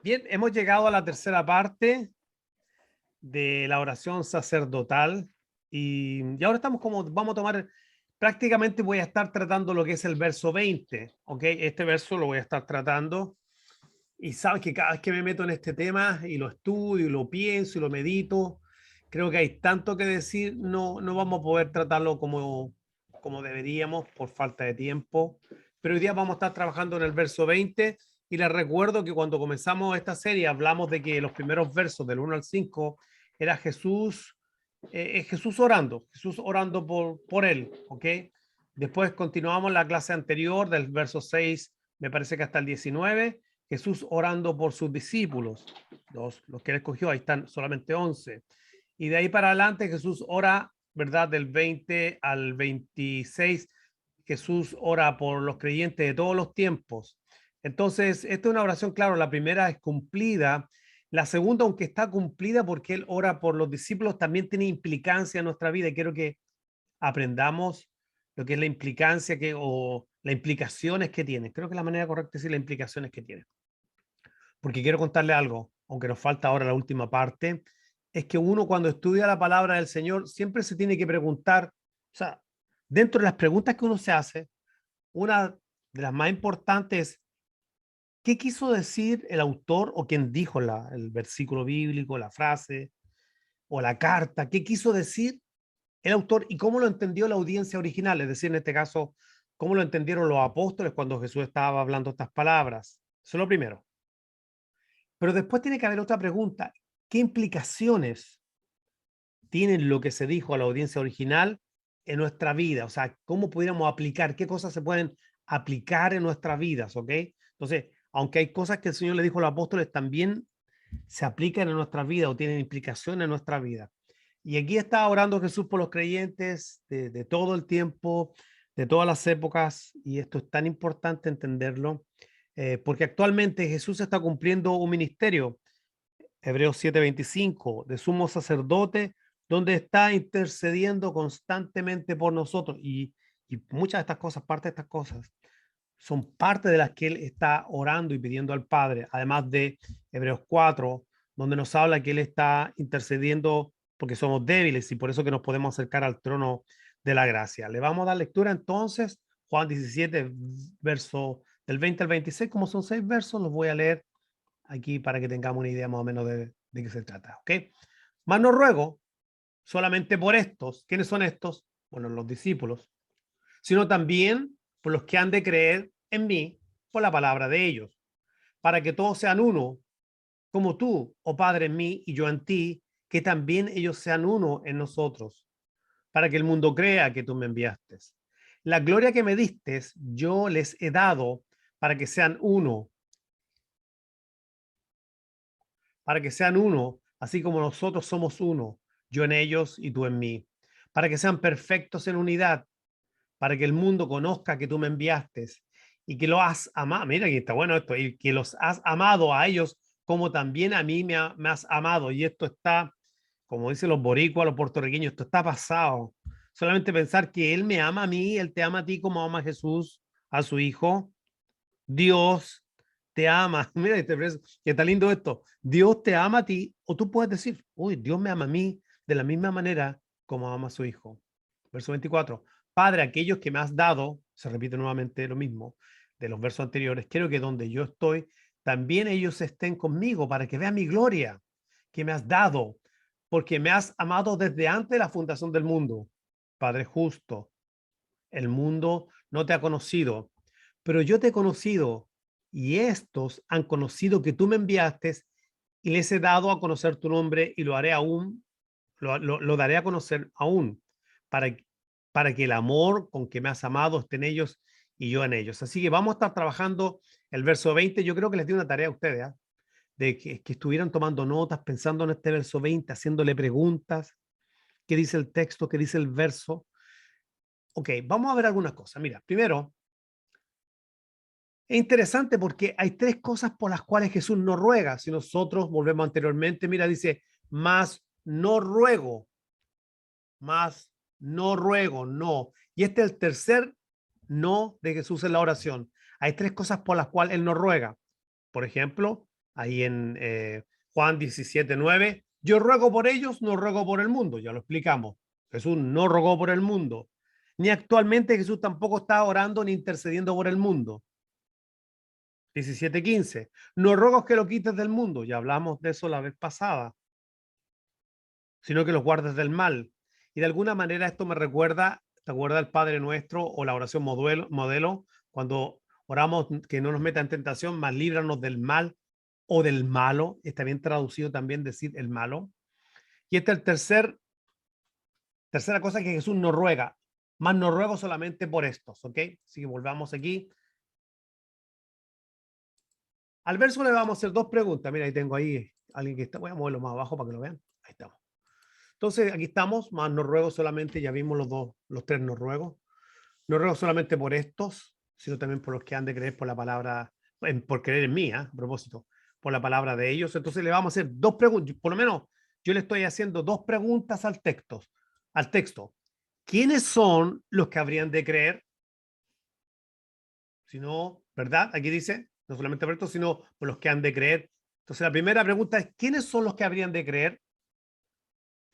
Bien, hemos llegado a la tercera parte de la oración sacerdotal y ahora estamos como, vamos a tomar, prácticamente voy a estar tratando lo que es el verso 20, ¿ok? Este verso lo voy a estar tratando y sabes que cada vez que me meto en este tema y lo estudio y lo pienso y lo medito, creo que hay tanto que decir, no vamos a poder tratarlo como deberíamos por falta de tiempo, pero hoy día vamos a estar trabajando en el verso 20 y les recuerdo que cuando comenzamos esta serie hablamos de que los primeros versos del 1 al 5 era Jesús orando por él, ¿ok? Después continuamos la clase anterior del verso 6, me parece que hasta el 19, Jesús orando por sus discípulos, los que él escogió, ahí están solamente 11. Y de ahí para adelante Jesús ora, ¿verdad? Del 20 al 26, Jesús ora por los creyentes de todos los tiempos. Entonces, esta es una oración, claro, la primera es cumplida. La segunda, aunque está cumplida porque él ora por los discípulos, también tiene implicancia en nuestra vida y quiero que aprendamos lo que es la implicancia o las implicaciones que tiene. Creo que la manera correcta es decir las implicaciones que tiene. Porque quiero contarle algo, aunque nos falta ahora la última parte, es que uno cuando estudia la palabra del Señor siempre se tiene que preguntar, o sea, dentro de las preguntas que uno se hace, una de las más importantes es, ¿qué quiso decir el autor o quien dijo el versículo bíblico, la frase o la carta? ¿Qué quiso decir el autor y cómo lo entendió la audiencia original? Es decir, en este caso, ¿cómo lo entendieron los apóstoles cuando Jesús estaba hablando estas palabras? Eso es lo primero. Pero después tiene que haber otra pregunta. ¿Qué implicaciones tienen lo que se dijo a la audiencia original en nuestra vida? O sea, ¿cómo pudiéramos aplicar? ¿Qué cosas se pueden aplicar en nuestras vidas? ¿Ok? Entonces, aunque hay cosas que el Señor le dijo a los apóstoles, también se aplican en nuestra vida o tienen implicación en nuestra vida. Y aquí está orando Jesús por los creyentes de todo el tiempo, de todas las épocas, y esto es tan importante entenderlo, porque actualmente Jesús está cumpliendo un ministerio, Hebreos 7:25, de sumo sacerdote, donde está intercediendo constantemente por nosotros. Y muchas de estas cosas, parte de estas cosas, son parte de las que él está orando y pidiendo al Padre, además de Hebreos 4, donde nos habla que él está intercediendo porque somos débiles y por eso que nos podemos acercar al trono de la gracia. Le vamos a dar lectura entonces, Juan 17, verso del 20 al 26, como son 6 versos, los voy a leer aquí para que tengamos una idea más o menos de qué se trata, ¿ok? Más no ruego solamente por estos, ¿quiénes son estos? Bueno, los discípulos, sino también por los que han de creer en mí por la palabra de ellos, para que todos sean uno, como tú, oh Padre, en mí y yo en ti, que también ellos sean uno en nosotros, para que el mundo crea que tú me enviaste. La gloria que me diste, yo les he dado para que sean uno, así como nosotros somos uno, yo en ellos y tú en mí, para que sean perfectos en unidad, para que el mundo conozca que tú me enviaste y que lo has amado. Mira que está bueno esto, y que los has amado a ellos como también a mí me has amado. Y esto está, como dicen los boricuas, los puertorriqueños, esto está pasado. Solamente pensar que Él me ama a mí, Él te ama a ti como ama a Jesús, a su Hijo. Dios te ama. Mira, que está lindo esto. Dios te ama a ti, o tú puedes decir, uy, Dios me ama a mí de la misma manera como ama a su Hijo. Verso 24. Padre, aquellos que me has dado, se repite nuevamente lo mismo de los versos anteriores, quiero que donde yo estoy, también ellos estén conmigo para que vean mi gloria que me has dado, porque me has amado desde antes de la fundación del mundo. Padre justo, el mundo no te ha conocido, pero yo te he conocido y estos han conocido que tú me enviaste y les he dado a conocer tu nombre y lo haré aún, lo daré a conocer aún para, para que el amor con que me has amado esté en ellos y yo en ellos. Así que vamos a estar trabajando el verso 20. Yo creo que les di una tarea a ustedes, ¿eh? De que estuvieran tomando notas, pensando en este verso 20, haciéndole preguntas. ¿Qué dice el texto? ¿Qué dice el verso? Ok, vamos a ver algunas cosas. Mira, primero, es interesante porque hay tres cosas por las cuales Jesús no ruega. Si nosotros volvemos anteriormente, mira, dice, más no ruego, más no ruego, no. Y este es el tercer no de Jesús en la oración. Hay tres cosas por las cuales él no ruega. Por ejemplo, ahí en Juan 17:9. Yo ruego por ellos, no ruego por el mundo. Ya lo explicamos. Jesús no rogó por el mundo. Ni actualmente Jesús tampoco está orando ni intercediendo por el mundo. 17:15. No ruego que lo quites del mundo. Ya hablamos de eso la vez pasada. Sino que los guardes del mal. Y de alguna manera esto me recuerda, ¿te acuerdas el Padre Nuestro o la oración modelo cuando oramos que no nos meta en tentación, mas líbranos del mal o del malo? Está bien traducido también decir el malo. Y esta es el tercera cosa que Jesús nos ruega, mas no ruego solamente por estos, ¿ok? Así que volvamos aquí. Al verso le vamos a hacer dos preguntas. Mira, ahí tengo ahí alguien que está, voy a moverlo más abajo para que lo vean. Ahí estamos. Entonces, aquí estamos, más no ruego solamente, ya vimos los tres no ruego. No ruego solamente por estos, sino también por los que han de creer por la palabra, por creer en mí, a propósito, por la palabra de ellos. Entonces le vamos a hacer dos preguntas, por lo menos yo le estoy haciendo dos preguntas al texto. ¿Quiénes son los que habrían de creer? Si no, ¿verdad? Aquí dice, no solamente por esto, sino por los que han de creer. Entonces la primera pregunta es, ¿quiénes son los que habrían de creer?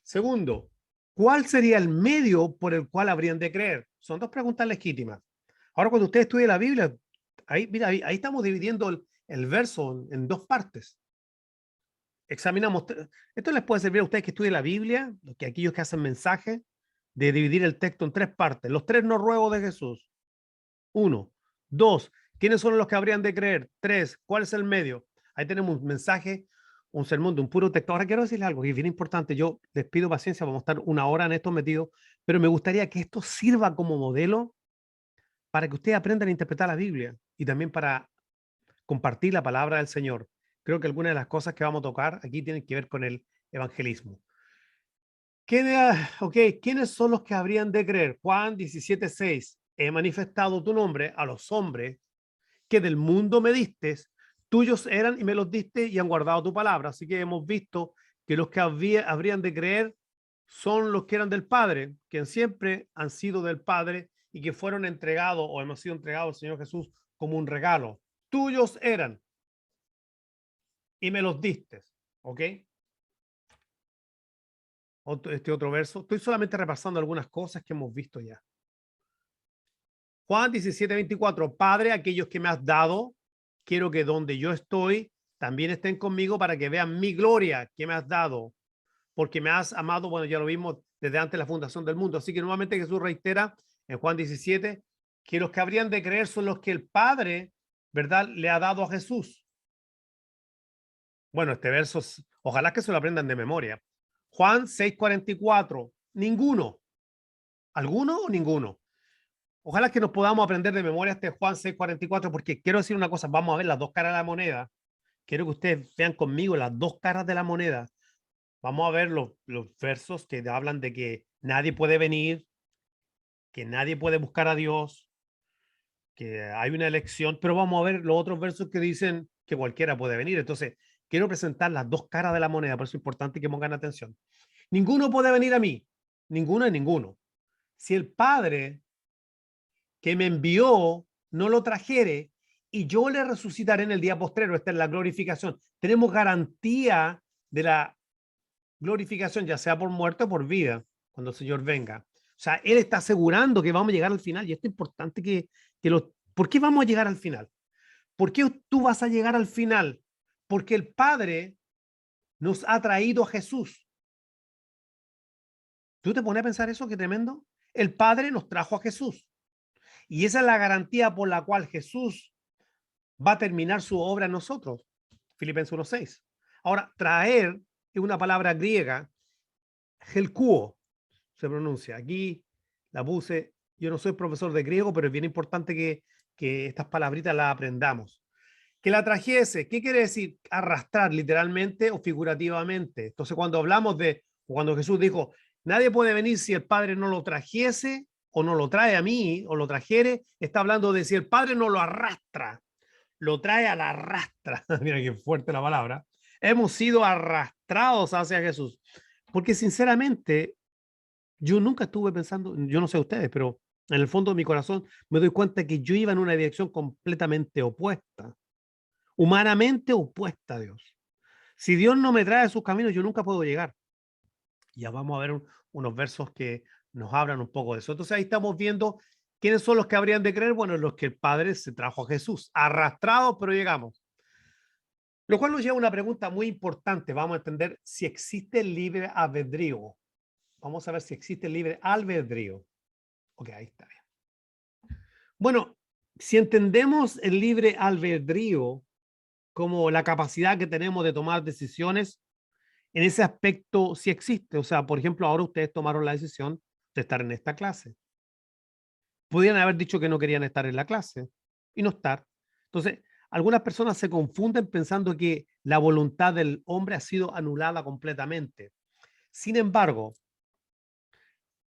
Segundo, ¿cuál sería el medio por el cual habrían de creer? Son dos preguntas legítimas. Ahora, cuando usted estudie la Biblia, ahí, mira, ahí estamos dividiendo el verso en dos partes. Examinamos. Esto les puede servir a ustedes que estudien la Biblia, que aquellos que hacen mensaje, de dividir el texto en tres partes. Los tres no ruegos de Jesús. Uno. Dos. ¿Quiénes son los que habrían de creer? Tres. ¿Cuál es el medio? Ahí tenemos un mensaje, un sermón de un puro texto. Ahora quiero decirles algo que es bien importante. Yo les pido paciencia, vamos a estar una hora en esto metidos, pero me gustaría que esto sirva como modelo para que ustedes aprendan a interpretar la Biblia y también para compartir la palabra del Señor. Creo que algunas de las cosas que vamos a tocar aquí tienen que ver con el evangelismo. ¿Quiénes son los que habrían de creer? Juan 17:6. He manifestado tu nombre a los hombres que del mundo me diste, tuyos eran y me los diste y han guardado tu palabra. Así que hemos visto que los que habrían de creer son los que eran del Padre, que siempre han sido del Padre y que fueron entregados o hemos sido entregados al Señor Jesús como un regalo. Tuyos eran y me los diste. ¿Ok? Este otro verso. Estoy solamente repasando algunas cosas que hemos visto ya. Juan 17:24. Padre, aquellos que me has dado, quiero que donde yo estoy también estén conmigo para que vean mi gloria que me has dado, porque me has amado. Bueno, ya lo vimos desde antes de la fundación del mundo. Así que nuevamente Jesús reitera en Juan 17 que los que habrían de creer son los que el Padre, ¿verdad?, le ha dado a Jesús. Bueno, este verso, ojalá que se lo aprendan de memoria. Juan 6:44. Ninguno. ¿Alguno o ninguno? Ojalá que nos podamos aprender de memoria este Juan 6:44, porque quiero decir una cosa, vamos a ver las dos caras de la moneda. Quiero que ustedes vean conmigo las dos caras de la moneda. Vamos a ver los versos que hablan de que nadie puede venir, que nadie puede buscar a Dios, que hay una elección, pero vamos a ver los otros versos que dicen que cualquiera puede venir. Entonces, quiero presentar las dos caras de la moneda, por eso es importante que pongan atención. Ninguno puede venir a mí, ninguno es ninguno. Si el Padre que me envió no lo trajere y yo le resucitaré en el día postrero. Esta es la glorificación. Tenemos garantía de la glorificación, ya sea por muerte o por vida, cuando el Señor venga. O sea, Él está asegurando que vamos a llegar al final y esto es importante ¿Por qué vamos a llegar al final? ¿Por qué tú vas a llegar al final? Porque el Padre nos ha traído a Jesús. ¿Tú te pones a pensar eso? Qué tremendo. El Padre nos trajo a Jesús. Y esa es la garantía por la cual Jesús va a terminar su obra en nosotros. Filipenses 1:6. Ahora, traer es una palabra griega, helkuo, se pronuncia. Aquí la puse, yo no soy profesor de griego, pero es bien importante que estas palabritas las aprendamos. Que la trajese, ¿qué quiere decir? Arrastrar literalmente o figurativamente. Entonces, cuando Jesús dijo, nadie puede venir si el Padre no lo trajese o no lo trae a mí o lo trajere, está hablando de si el Padre no lo arrastra, lo trae a la arrastra. Mira qué fuerte la palabra. Hemos sido arrastrados hacia Jesús. Porque sinceramente, yo nunca estuve pensando, yo no sé ustedes, pero en el fondo de mi corazón me doy cuenta que yo iba en una dirección completamente opuesta. humanamente opuesta a Dios. Si Dios no me trae a sus caminos, yo nunca puedo llegar. Ya vamos a ver unos versos que nos hablan un poco de eso. Entonces ahí estamos viendo quiénes son los que habrían de creer. Bueno, los que el Padre se trajo a Jesús, arrastrados, pero llegamos. Lo cual nos lleva a una pregunta muy importante. Vamos a entender si existe el libre albedrío. Vamos a ver si existe el libre albedrío. Ok, ahí está bien. Bueno, si entendemos el libre albedrío como la capacidad que tenemos de tomar decisiones, en ese aspecto sí existe. O sea, por ejemplo, ahora ustedes tomaron la decisión de estar en esta clase. Pudieran haber dicho que no querían estar en la clase y no estar. Entonces, algunas personas se confunden pensando que la voluntad del hombre ha sido anulada completamente. Sin embargo,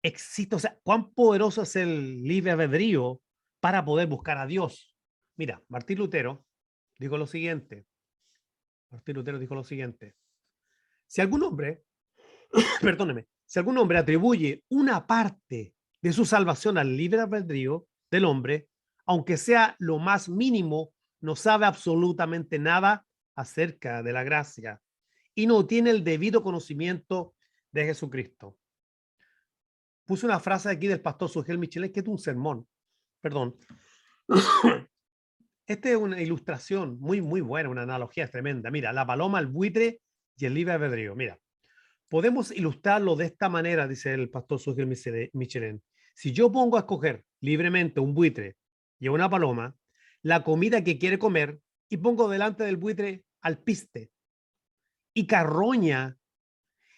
existe, o sea, cuán poderoso es el libre albedrío para poder buscar a Dios. Mira, Martín Lutero dijo lo siguiente. Martín Lutero dijo lo siguiente. Si algún hombre, perdóneme, si algún hombre atribuye una parte de su salvación al libre albedrío del hombre, aunque sea lo más mínimo, no sabe absolutamente nada acerca de la gracia y no tiene el debido conocimiento de Jesucristo. Puse una frase aquí del pastor Sugel Michelet, que es un sermón. Perdón. Esta es una ilustración muy buena, una analogía tremenda. Mira, la paloma, el buitre y el libre albedrío. Mira, podemos ilustrarlo de esta manera, dice el pastor Sugel Michelet. Si yo pongo a escoger libremente un buitre y una paloma, la comida que quiere comer, y pongo delante del buitre alpiste y carroña,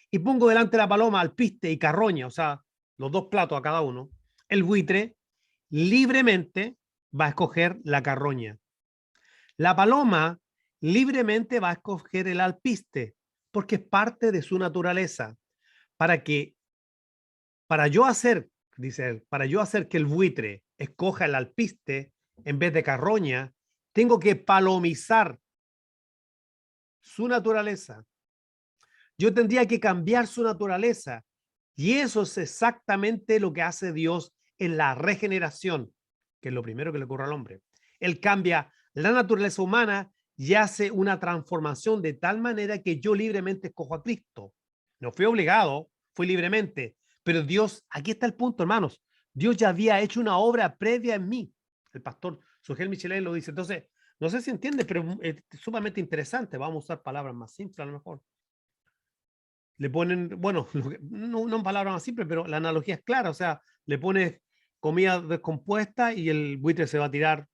y pongo delante de la paloma alpiste y carroña, o sea, los dos platos a cada uno, el buitre libremente va a escoger la carroña. La paloma libremente va a escoger el alpiste porque es parte de su naturaleza. Para que, para yo hacer, dice él, para yo hacer que el buitre escoja el alpiste en vez de carroña, tengo que palomizar su naturaleza. Yo tendría que cambiar su naturaleza. Y eso es exactamente lo que hace Dios en la regeneración, que es lo primero que le ocurre al hombre. Él cambia la naturaleza humana y hace una transformación de tal manera que yo libremente escojo a Cristo. No fui obligado, fui libremente. Pero Dios, aquí está el punto, hermanos. Dios ya había hecho una obra previa en mí. El pastor Sugel Michelet lo dice. Entonces, no sé si entiende, pero es sumamente interesante. Vamos a usar palabras más simples a lo mejor. Le ponen, bueno, no en palabras más simples, pero la analogía es clara, o sea, le pones comida descompuesta y el buitre se va a tirar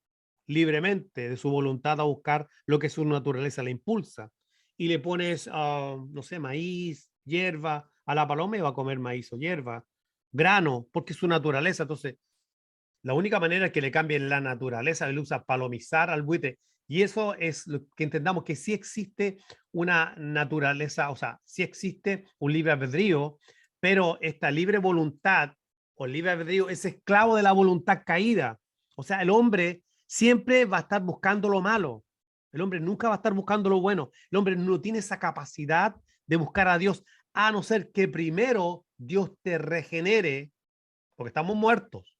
libremente de su voluntad a buscar lo que su naturaleza le impulsa. Y le pones, no sé, maíz, hierba, a la paloma y va a comer maíz o hierba, grano, porque es su naturaleza. Entonces, la única manera es que le cambien la naturaleza, él usa palomizar al buitre. Y eso es lo que entendamos que sí existe una naturaleza, o sea, sí existe un libre albedrío, pero esta libre voluntad o libre albedrío es esclavo de la voluntad caída. O sea, el hombre siempre va a estar buscando lo malo. El hombre nunca va a estar buscando lo bueno. El hombre no tiene esa capacidad de buscar a Dios, a no ser que primero Dios te regenere, porque estamos muertos.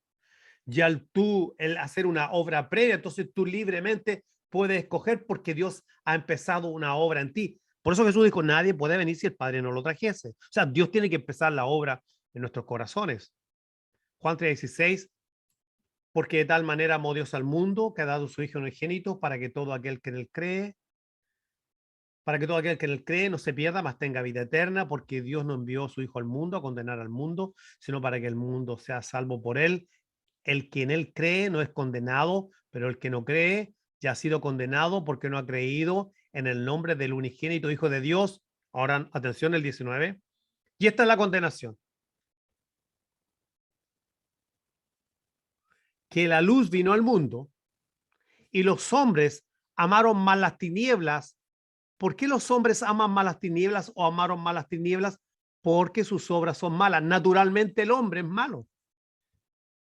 Y al tú el hacer una obra previa, entonces tú libremente puedes escoger porque Dios ha empezado una obra en ti. Por eso Jesús dijo, nadie puede venir si el Padre no lo trajese. O sea, Dios tiene que empezar la obra en nuestros corazones. Juan 3:16, porque de tal manera amó Dios al mundo que ha dado su Hijo unigénito para que todo aquel que en él cree, para que todo aquel que en él cree no se pierda, mas tenga vida eterna, porque Dios no envió a su Hijo al mundo a condenar al mundo, sino para que el mundo sea salvo por él. El que en él cree no es condenado, pero el que no cree ya ha sido condenado porque no ha creído en el nombre del unigénito Hijo de Dios. Ahora, atención, el 19. Y esta es la condenación. Que la luz vino al mundo y los hombres amaron más las tinieblas. ¿Por qué los hombres aman más las tinieblas o amaron más las tinieblas? Porque sus obras son malas. Naturalmente el hombre es malo.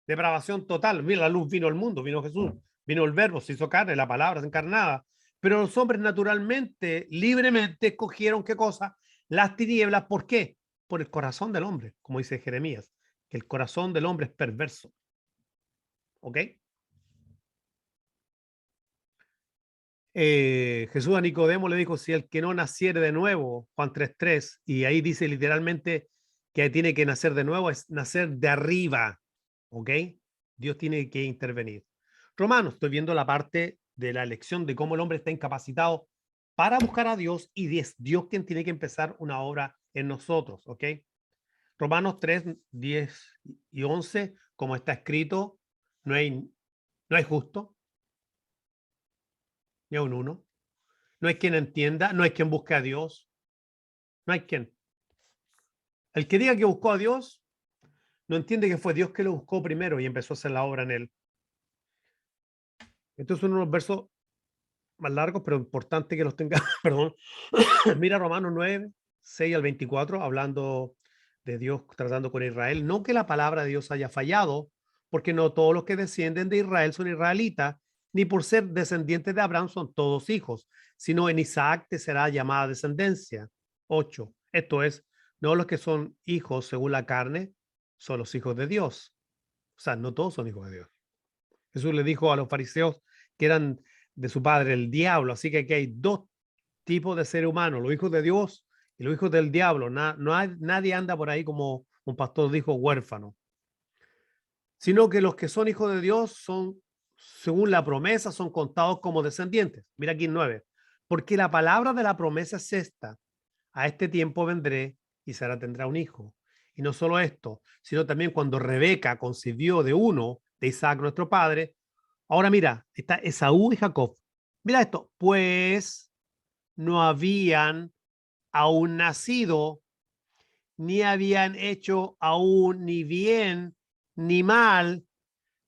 Depravación total. Mira, la luz vino al mundo, vino Jesús, vino el verbo, se hizo carne, la palabra es encarnada. Pero los hombres naturalmente, libremente escogieron qué cosa? Las tinieblas. ¿Por qué? Por el corazón del hombre, como dice Jeremías, que el corazón del hombre es perverso. ¿Ok? Jesús a Nicodemo le dijo, si el que no naciere de nuevo, Juan 3:3, y ahí dice literalmente que tiene que nacer de nuevo, es nacer de arriba, ¿ok? Dios tiene que intervenir. Romanos, estoy viendo la parte de la elección de cómo el hombre está incapacitado para buscar a Dios y es Dios quien tiene que empezar una obra en nosotros, ¿ok? Romanos 3:10 y 11, como está escrito, no hay, no hay justo, ni a un uno. No hay quien entienda, no hay quien busque a Dios, no hay quien. El que diga que buscó a Dios no entiende que fue Dios que lo buscó primero y empezó a hacer la obra en él. Estos son unos versos más largos, pero importante que los tenga. Perdón. Mira Romanos 9:6 al 24, hablando de Dios tratando con Israel. No que la palabra de Dios haya fallado, porque no todos los que descienden de Israel son israelitas, ni por ser descendientes de Abraham son todos hijos, sino en Isaac te será llamada descendencia. 8. Esto es, no los que son hijos según la carne son los hijos de Dios. O sea, no todos son hijos de Dios. Jesús le dijo a los fariseos que eran de su padre el diablo, así que aquí hay dos tipos de seres humanos, los hijos de Dios y los hijos del diablo. Nadie anda por ahí, como un pastor dijo, huérfano, sino que los que son hijos de Dios son, según la promesa, son contados como descendientes. Mira aquí en 9. Porque la palabra de la promesa es esta: a este tiempo vendré y Sara tendrá un hijo. Y no solo esto, sino también cuando Rebeca concibió de uno, de Isaac nuestro padre. Ahora mira, está Esaú y Jacob. Mira esto, pues no habían aún nacido, ni habían hecho aún ni bien ni mal,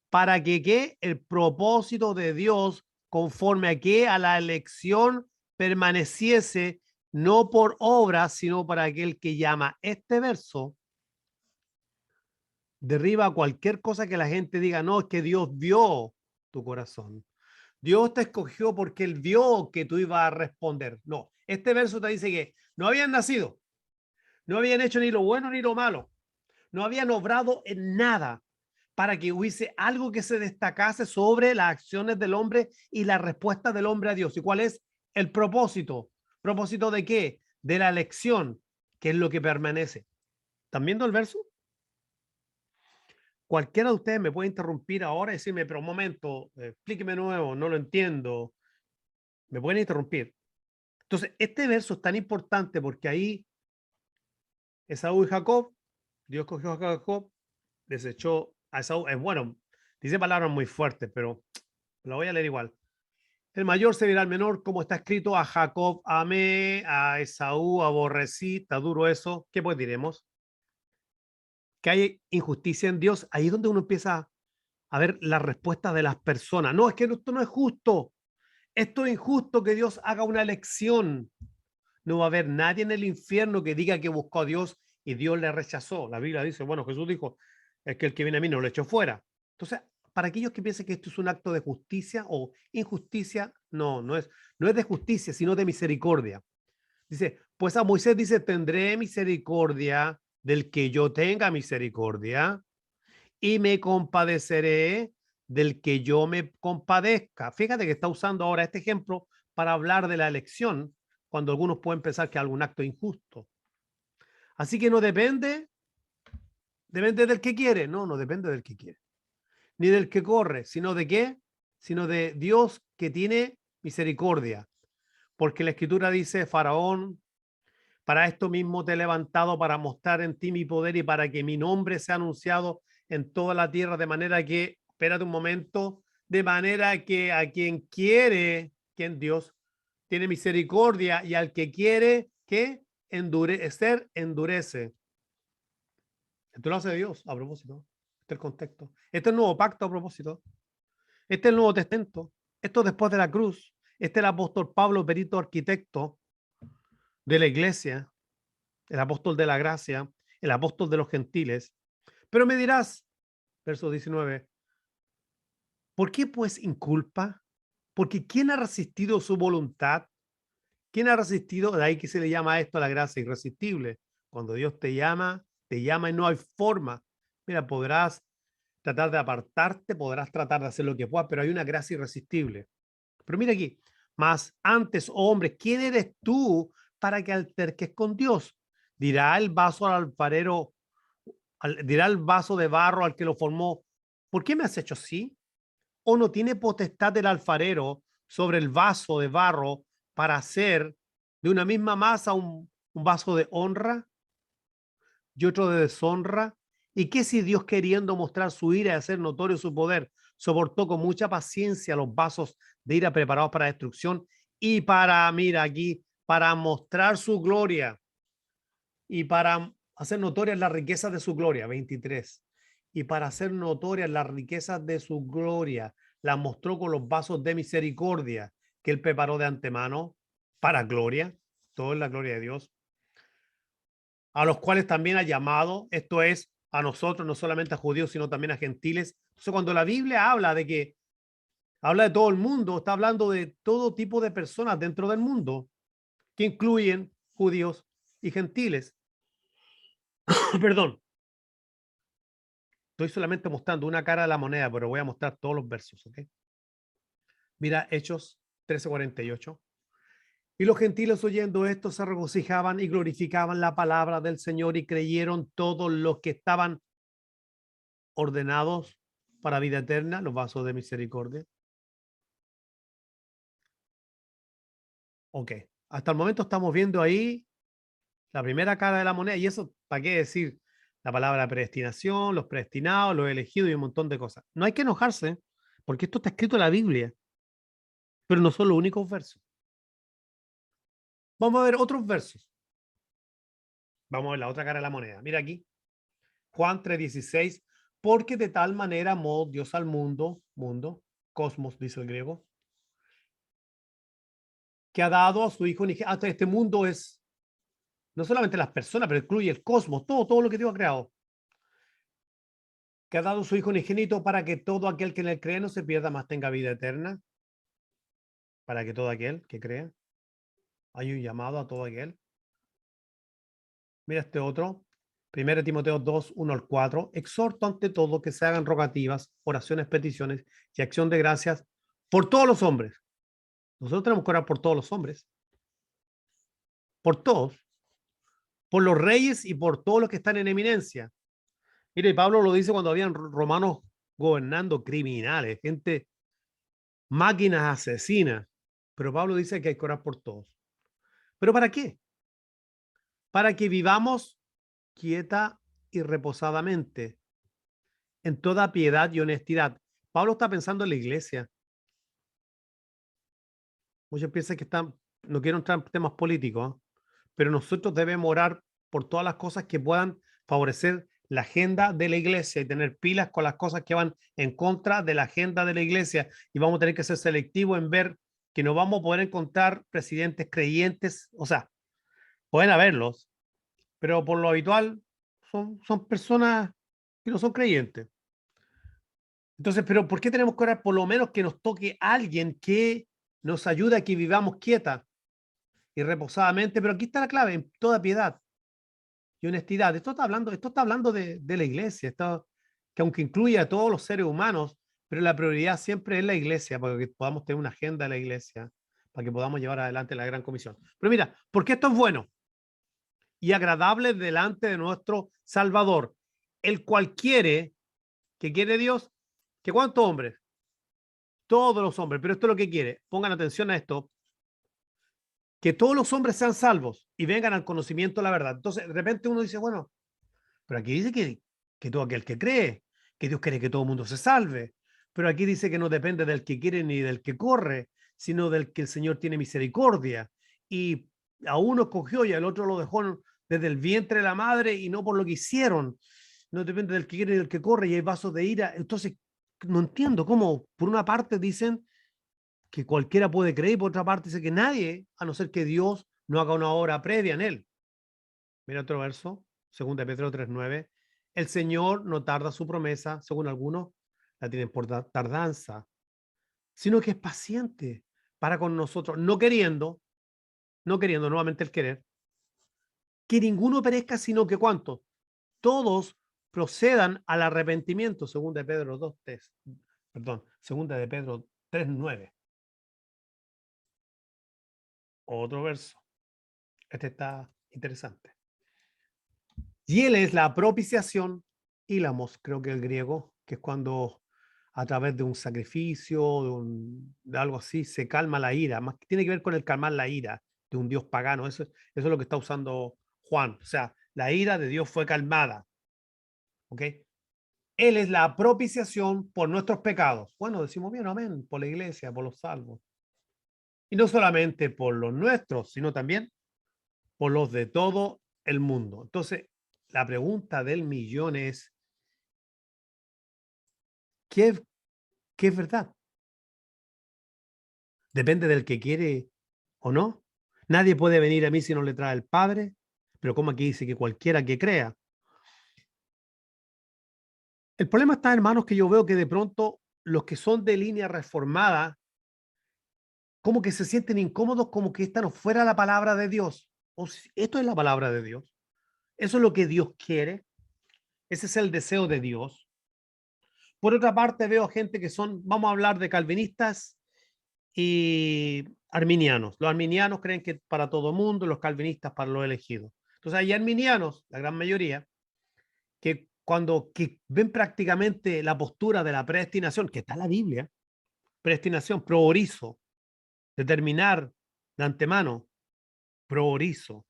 para que ¿qué? El propósito de Dios conforme a que a la elección permaneciese, no por obras, sino para aquel que llama. Este verso derriba cualquier cosa que la gente diga, no, es que Dios vio tu corazón. Dios te escogió porque Él vio que tú ibas a responder. No, este verso te dice que no habían nacido, no habían hecho ni lo bueno ni lo malo, no habían obrado en nada para que hubiese algo que se destacase sobre las acciones del hombre y la respuesta del hombre a Dios. ¿Y cuál es el propósito? ¿Propósito de qué? De la elección, que es lo que permanece. ¿Están viendo el verso? Cualquiera de ustedes me puede interrumpir ahora y decirme, pero un momento, explíqueme nuevo, no lo entiendo. Me pueden interrumpir. Entonces, este verso es tan importante porque ahí Esaú y Jacob, Dios cogió a Jacob, desechó a Esaú. Es bueno, dice palabras muy fuertes, pero lo voy a leer igual. El mayor se dirá al menor, como está escrito: a Jacob amé, a Esaú aborrecí. Está duro eso. ¿Qué pues diremos? Que hay injusticia en Dios. Ahí es donde uno empieza a ver la respuesta de las personas. No, es que esto no es justo. Esto es injusto que Dios haga una elección. No va a haber nadie en el infierno que diga que buscó a Dios y Dios le rechazó. La Biblia dice, bueno, Jesús dijo, es que el que viene a mí no lo echo fuera. Entonces, para aquellos que piensen que esto es un acto de justicia o injusticia, no es de justicia, sino de misericordia. Dice, pues a Moisés dice, tendré misericordia del que yo tenga misericordia y me compadeceré del que yo me compadezca. Fíjate que está usando ahora este ejemplo para hablar de la elección, cuando algunos pueden pensar que algún acto injusto. Así que no depende del que quiere. No depende del que quiere. Ni del que corre, sino de qué, sino de Dios que tiene misericordia. Porque la escritura dice, Faraón, para esto mismo te he levantado para mostrar en ti mi poder y para que mi nombre sea anunciado en toda la tierra, de manera que, espérate un momento, de manera que a quien quiere, quien Dios tiene misericordia, y al que quiere que endurecer, endurece. Esto lo hace Dios a propósito. Este es el contexto. Este es el nuevo pacto a propósito. Este es el Nuevo Testamento. Esto después de la cruz. Este es el apóstol Pablo, perito arquitecto de la iglesia, el apóstol de la gracia, el apóstol de los gentiles. Pero me dirás, verso 19, ¿por qué pues inculpa? Porque ¿quién ha resistido su voluntad? ¿Quién ha resistido? De ahí que se le llama a esto la gracia irresistible. Cuando Dios te llama y no hay forma. Mira, podrás tratar de apartarte, podrás tratar de hacer lo que puedas, pero hay una gracia irresistible. Pero mira aquí, Mas antes, oh hombre, ¿quién eres tú para que alterques con Dios? Dirá el vaso al alfarero, dirá el vaso de barro al que lo formó, ¿por qué me has hecho así? ¿O no tiene potestad el alfarero sobre el vaso de barro para hacer de una misma masa un vaso de honra y otro de deshonra? ¿Y qué si Dios, queriendo mostrar su ira y hacer notorio su poder, soportó con mucha paciencia los vasos de ira preparados para destrucción y para, mira aquí, para mostrar su gloria y para hacer notorias las riquezas de su gloria? 23. Y para hacer notorias las riquezas de su gloria, las mostró con los vasos de misericordia que él preparó de antemano para gloria, todo es la gloria de Dios, a los cuales también ha llamado, esto es, a nosotros, no solamente a judíos, sino también a gentiles. Entonces, cuando la Biblia habla de que habla de todo el mundo, está hablando de todo tipo de personas dentro del mundo, que incluyen judíos y gentiles. Perdón, estoy solamente mostrando una cara de la moneda, pero voy a mostrar todos los versos, ¿ok? Mira, Hechos 13:48. Y los gentiles oyendo esto se regocijaban y glorificaban la palabra del Señor y creyeron todos los que estaban ordenados para vida eterna, los vasos de misericordia. Ok, hasta el momento estamos viendo ahí la primera cara de la moneda, y eso, ¿para qué decir? La palabra predestinación, los predestinados, los elegidos y un montón de cosas. No hay que enojarse, porque esto está escrito en la Biblia, pero no son los únicos versos. Vamos a ver otros versos. Vamos a ver la otra cara de la moneda. Mira aquí, Juan 3:16, porque de tal manera amó Dios al mundo, cosmos, dice el griego, que ha dado a su Hijo unigénito. Hasta este mundo es no solamente las personas, pero incluye el cosmos, todo lo que Dios ha creado, que ha dado a su Hijo unigénito para que todo aquel que en él cree no se pierda, más tenga vida eterna, para que todo aquel que crea, hay un llamado a todo aquel. Mira este otro, 1 Timoteo 2:1 al 4, exhorto ante todo que se hagan rogativas, oraciones, peticiones y acción de gracias por todos los hombres. Nosotros tenemos que orar por todos los hombres, por todos, por los reyes y por todos los que están en eminencia. Mire, Pablo lo dice cuando habían romanos gobernando, criminales, gente, máquinas asesinas. Pero Pablo dice que hay que orar por todos. ¿Pero para qué? Para que vivamos quieta y reposadamente, en toda piedad y honestidad. Pablo está pensando en la iglesia. Muchos piensan que están, no quiero entrar en temas políticos, ¿eh? Pero nosotros debemos orar por todas las cosas que puedan favorecer la agenda de la iglesia y tener pilas con las cosas que van en contra de la agenda de la iglesia. Y vamos a tener que ser selectivos en ver que no vamos a poder encontrar presidentes creyentes, o sea, pueden haberlos, pero por lo habitual son personas que no son creyentes. Entonces, pero ¿por qué tenemos que orar? Por lo menos que nos toque alguien que nos ayude a que vivamos quieta y reposadamente, pero aquí está la clave, en toda piedad y honestidad. Esto está hablando de la iglesia, esto, que aunque incluye a todos los seres humanos, pero la prioridad siempre es la iglesia, para que podamos tener una agenda de la iglesia, para que podamos llevar adelante la gran comisión. Pero mira, ¿por qué esto es bueno y agradable delante de nuestro Salvador? El cual quiere, que quiere Dios, que ¿cuántos hombres? Todos los hombres, pero esto es lo que quiere. Pongan atención a esto, que todos los hombres sean salvos y vengan al conocimiento de la verdad. Entonces, de repente uno dice, bueno, pero aquí dice que todo aquel que cree, que Dios quiere que todo el mundo se salve. Pero aquí dice que no depende del que quiere ni del que corre, sino del que el Señor tiene misericordia. Y a uno escogió y al otro lo dejó desde el vientre de la madre y no por lo que hicieron. No depende del que quiere ni del que corre y hay vasos de ira. Entonces, no entiendo cómo, por una parte dicen que cualquiera puede creer y por otra parte dice que nadie, a no ser que Dios no haga una obra previa en él. Mira otro verso, 2 Pedro 3:9. El Señor no tarda su promesa, según algunos la tienen por tardanza, sino que es paciente para con nosotros, no queriendo nuevamente el querer, que ninguno perezca, sino que ¿cuántos? Todos procedan al arrepentimiento, 2 de Pedro 3:9. Otro verso. Este está interesante. Y él es la propiciación, ílamos, creo que el griego, que es cuando a través de un sacrificio, de algo así, se calma la ira. Más tiene que ver con el calmar la ira de un Dios pagano. Eso es lo que está usando Juan. O sea, la ira de Dios fue calmada. ¿Ok? Él es la propiciación por nuestros pecados. Bueno, decimos bien, amén, por la iglesia, por los salvos. Y no solamente por los nuestros, sino también por los de todo el mundo. Entonces, la pregunta del millón es, ¿qué, qué es verdad? Depende del que quiere o no. Nadie puede venir a mí si no le trae el Padre, pero como aquí dice que cualquiera que crea. El problema está, hermanos, que yo veo que de pronto los que son de línea reformada, como que se sienten incómodos, como que esta no fuera la palabra de Dios. O si esto es la palabra de Dios. Eso es lo que Dios quiere. Ese es el deseo de Dios. Por otra parte, veo gente que son, vamos a hablar de calvinistas y arminianos. Los arminianos creen que para todo mundo, los calvinistas para los elegidos. Entonces hay arminianos, la gran mayoría, que cuando que ven prácticamente la postura de la predestinación, que está en la Biblia, predestinación, proorizo, determinar de antemano, proorizo,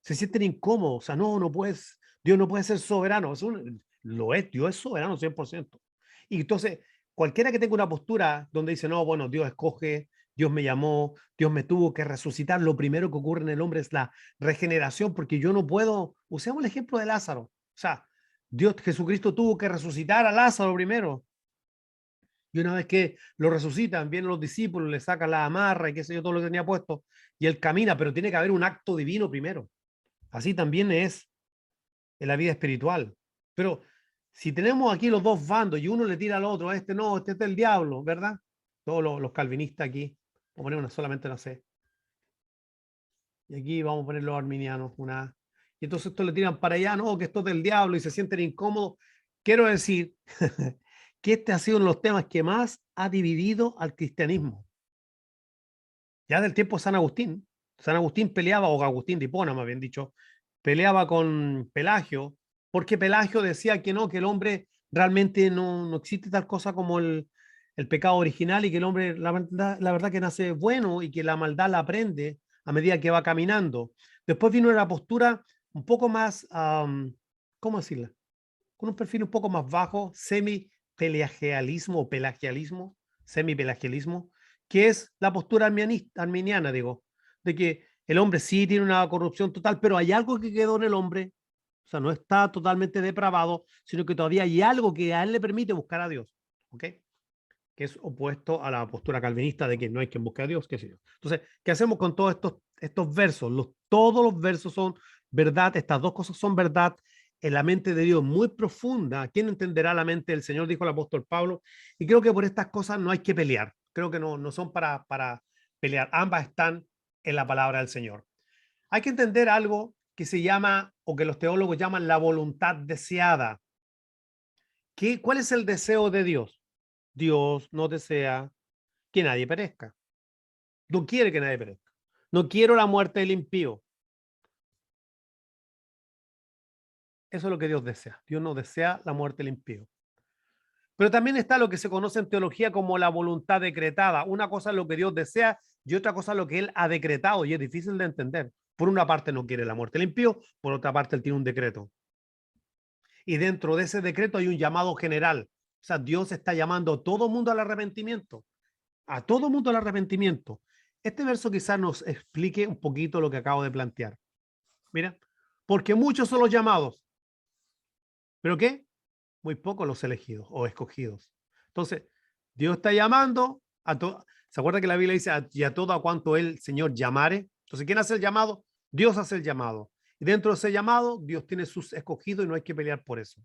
se sienten incómodos, o sea, no puedes, Dios no puede ser soberano, lo es, Dios es soberano 100%. Y entonces, cualquiera que tenga una postura donde dice, no, bueno, Dios escoge, Dios me llamó, Dios me tuvo que resucitar, lo primero que ocurre en el hombre es la regeneración, porque yo no puedo, usemos el ejemplo de Lázaro, o sea, Dios, Jesucristo tuvo que resucitar a Lázaro primero, y una vez que lo resucitan, vienen los discípulos, le sacan la amarra y qué sé yo, todo lo que tenía puesto, y él camina, pero tiene que haber un acto divino primero. Así también es en la vida espiritual. Pero si tenemos aquí los dos bandos y uno le tira al otro, este no, este es del diablo, ¿verdad? Todos los calvinistas aquí, vamos a poner una solamente, no sé. Y aquí vamos a poner los arminianos, una. Y entonces esto le tiran para allá, no, que esto es del diablo y se sienten incómodos. Quiero decir que este ha sido uno de los temas que más ha dividido al cristianismo. Ya del tiempo de San Agustín. San Agustín peleaba, o Agustín de Hipona, más bien dicho, peleaba con Pelagio, porque Pelagio decía que no, que el hombre realmente no existe tal cosa como el pecado original y que el hombre, la verdad que nace bueno y que la maldad la aprende a medida que va caminando. Después vino una postura un poco más, ¿cómo decirla? Con un perfil un poco más bajo, semi-pelagialismo o pelagialismo, semi-pelagialismo, que es la postura arminiana, digo, de que el hombre sí tiene una corrupción total, pero hay algo que quedó en el hombre, o sea, no está totalmente depravado, sino que todavía hay algo que a él le permite buscar a Dios, ¿ok? Que es opuesto a la postura calvinista de que no hay quien busque a Dios, qué sé yo. Entonces, ¿qué hacemos con todos estos versos? Todos los versos son verdad, estas dos cosas son verdad en la mente de Dios muy profunda. ¿Quién entenderá la mente del Señor? Dijo el apóstol Pablo. Y creo que por estas cosas no hay que pelear. Creo que no son para pelear. Ambas están en la palabra del Señor. Hay que entender algo que se llama, o que los teólogos llaman la voluntad deseada. ¿Cuál es el deseo de Dios? Dios no desea que nadie perezca. No quiere que nadie perezca. No quiero la muerte del impío. Eso es lo que Dios desea. Dios no desea la muerte del impío. Pero también está lo que se conoce en teología como la voluntad decretada. Una cosa es lo que Dios desea y otra cosa es lo que Él ha decretado, y es difícil de entender. Por una parte no quiere la muerte del impío, por otra parte Él tiene un decreto. Y dentro de ese decreto hay un llamado general. O sea, Dios está llamando a todo mundo al arrepentimiento. A todo mundo al arrepentimiento. Este verso quizás nos explique un poquito lo que acabo de plantear. Mira, porque muchos son los llamados, pero ¿qué? Muy pocos los elegidos o escogidos. Entonces, Dios está llamando a todos. ¿Se acuerda que la Biblia dice y a todo a cuanto el Señor llamare? Entonces, ¿quién hace el llamado? Dios hace el llamado. Y dentro de ese llamado, Dios tiene sus escogidos y no hay que pelear por eso.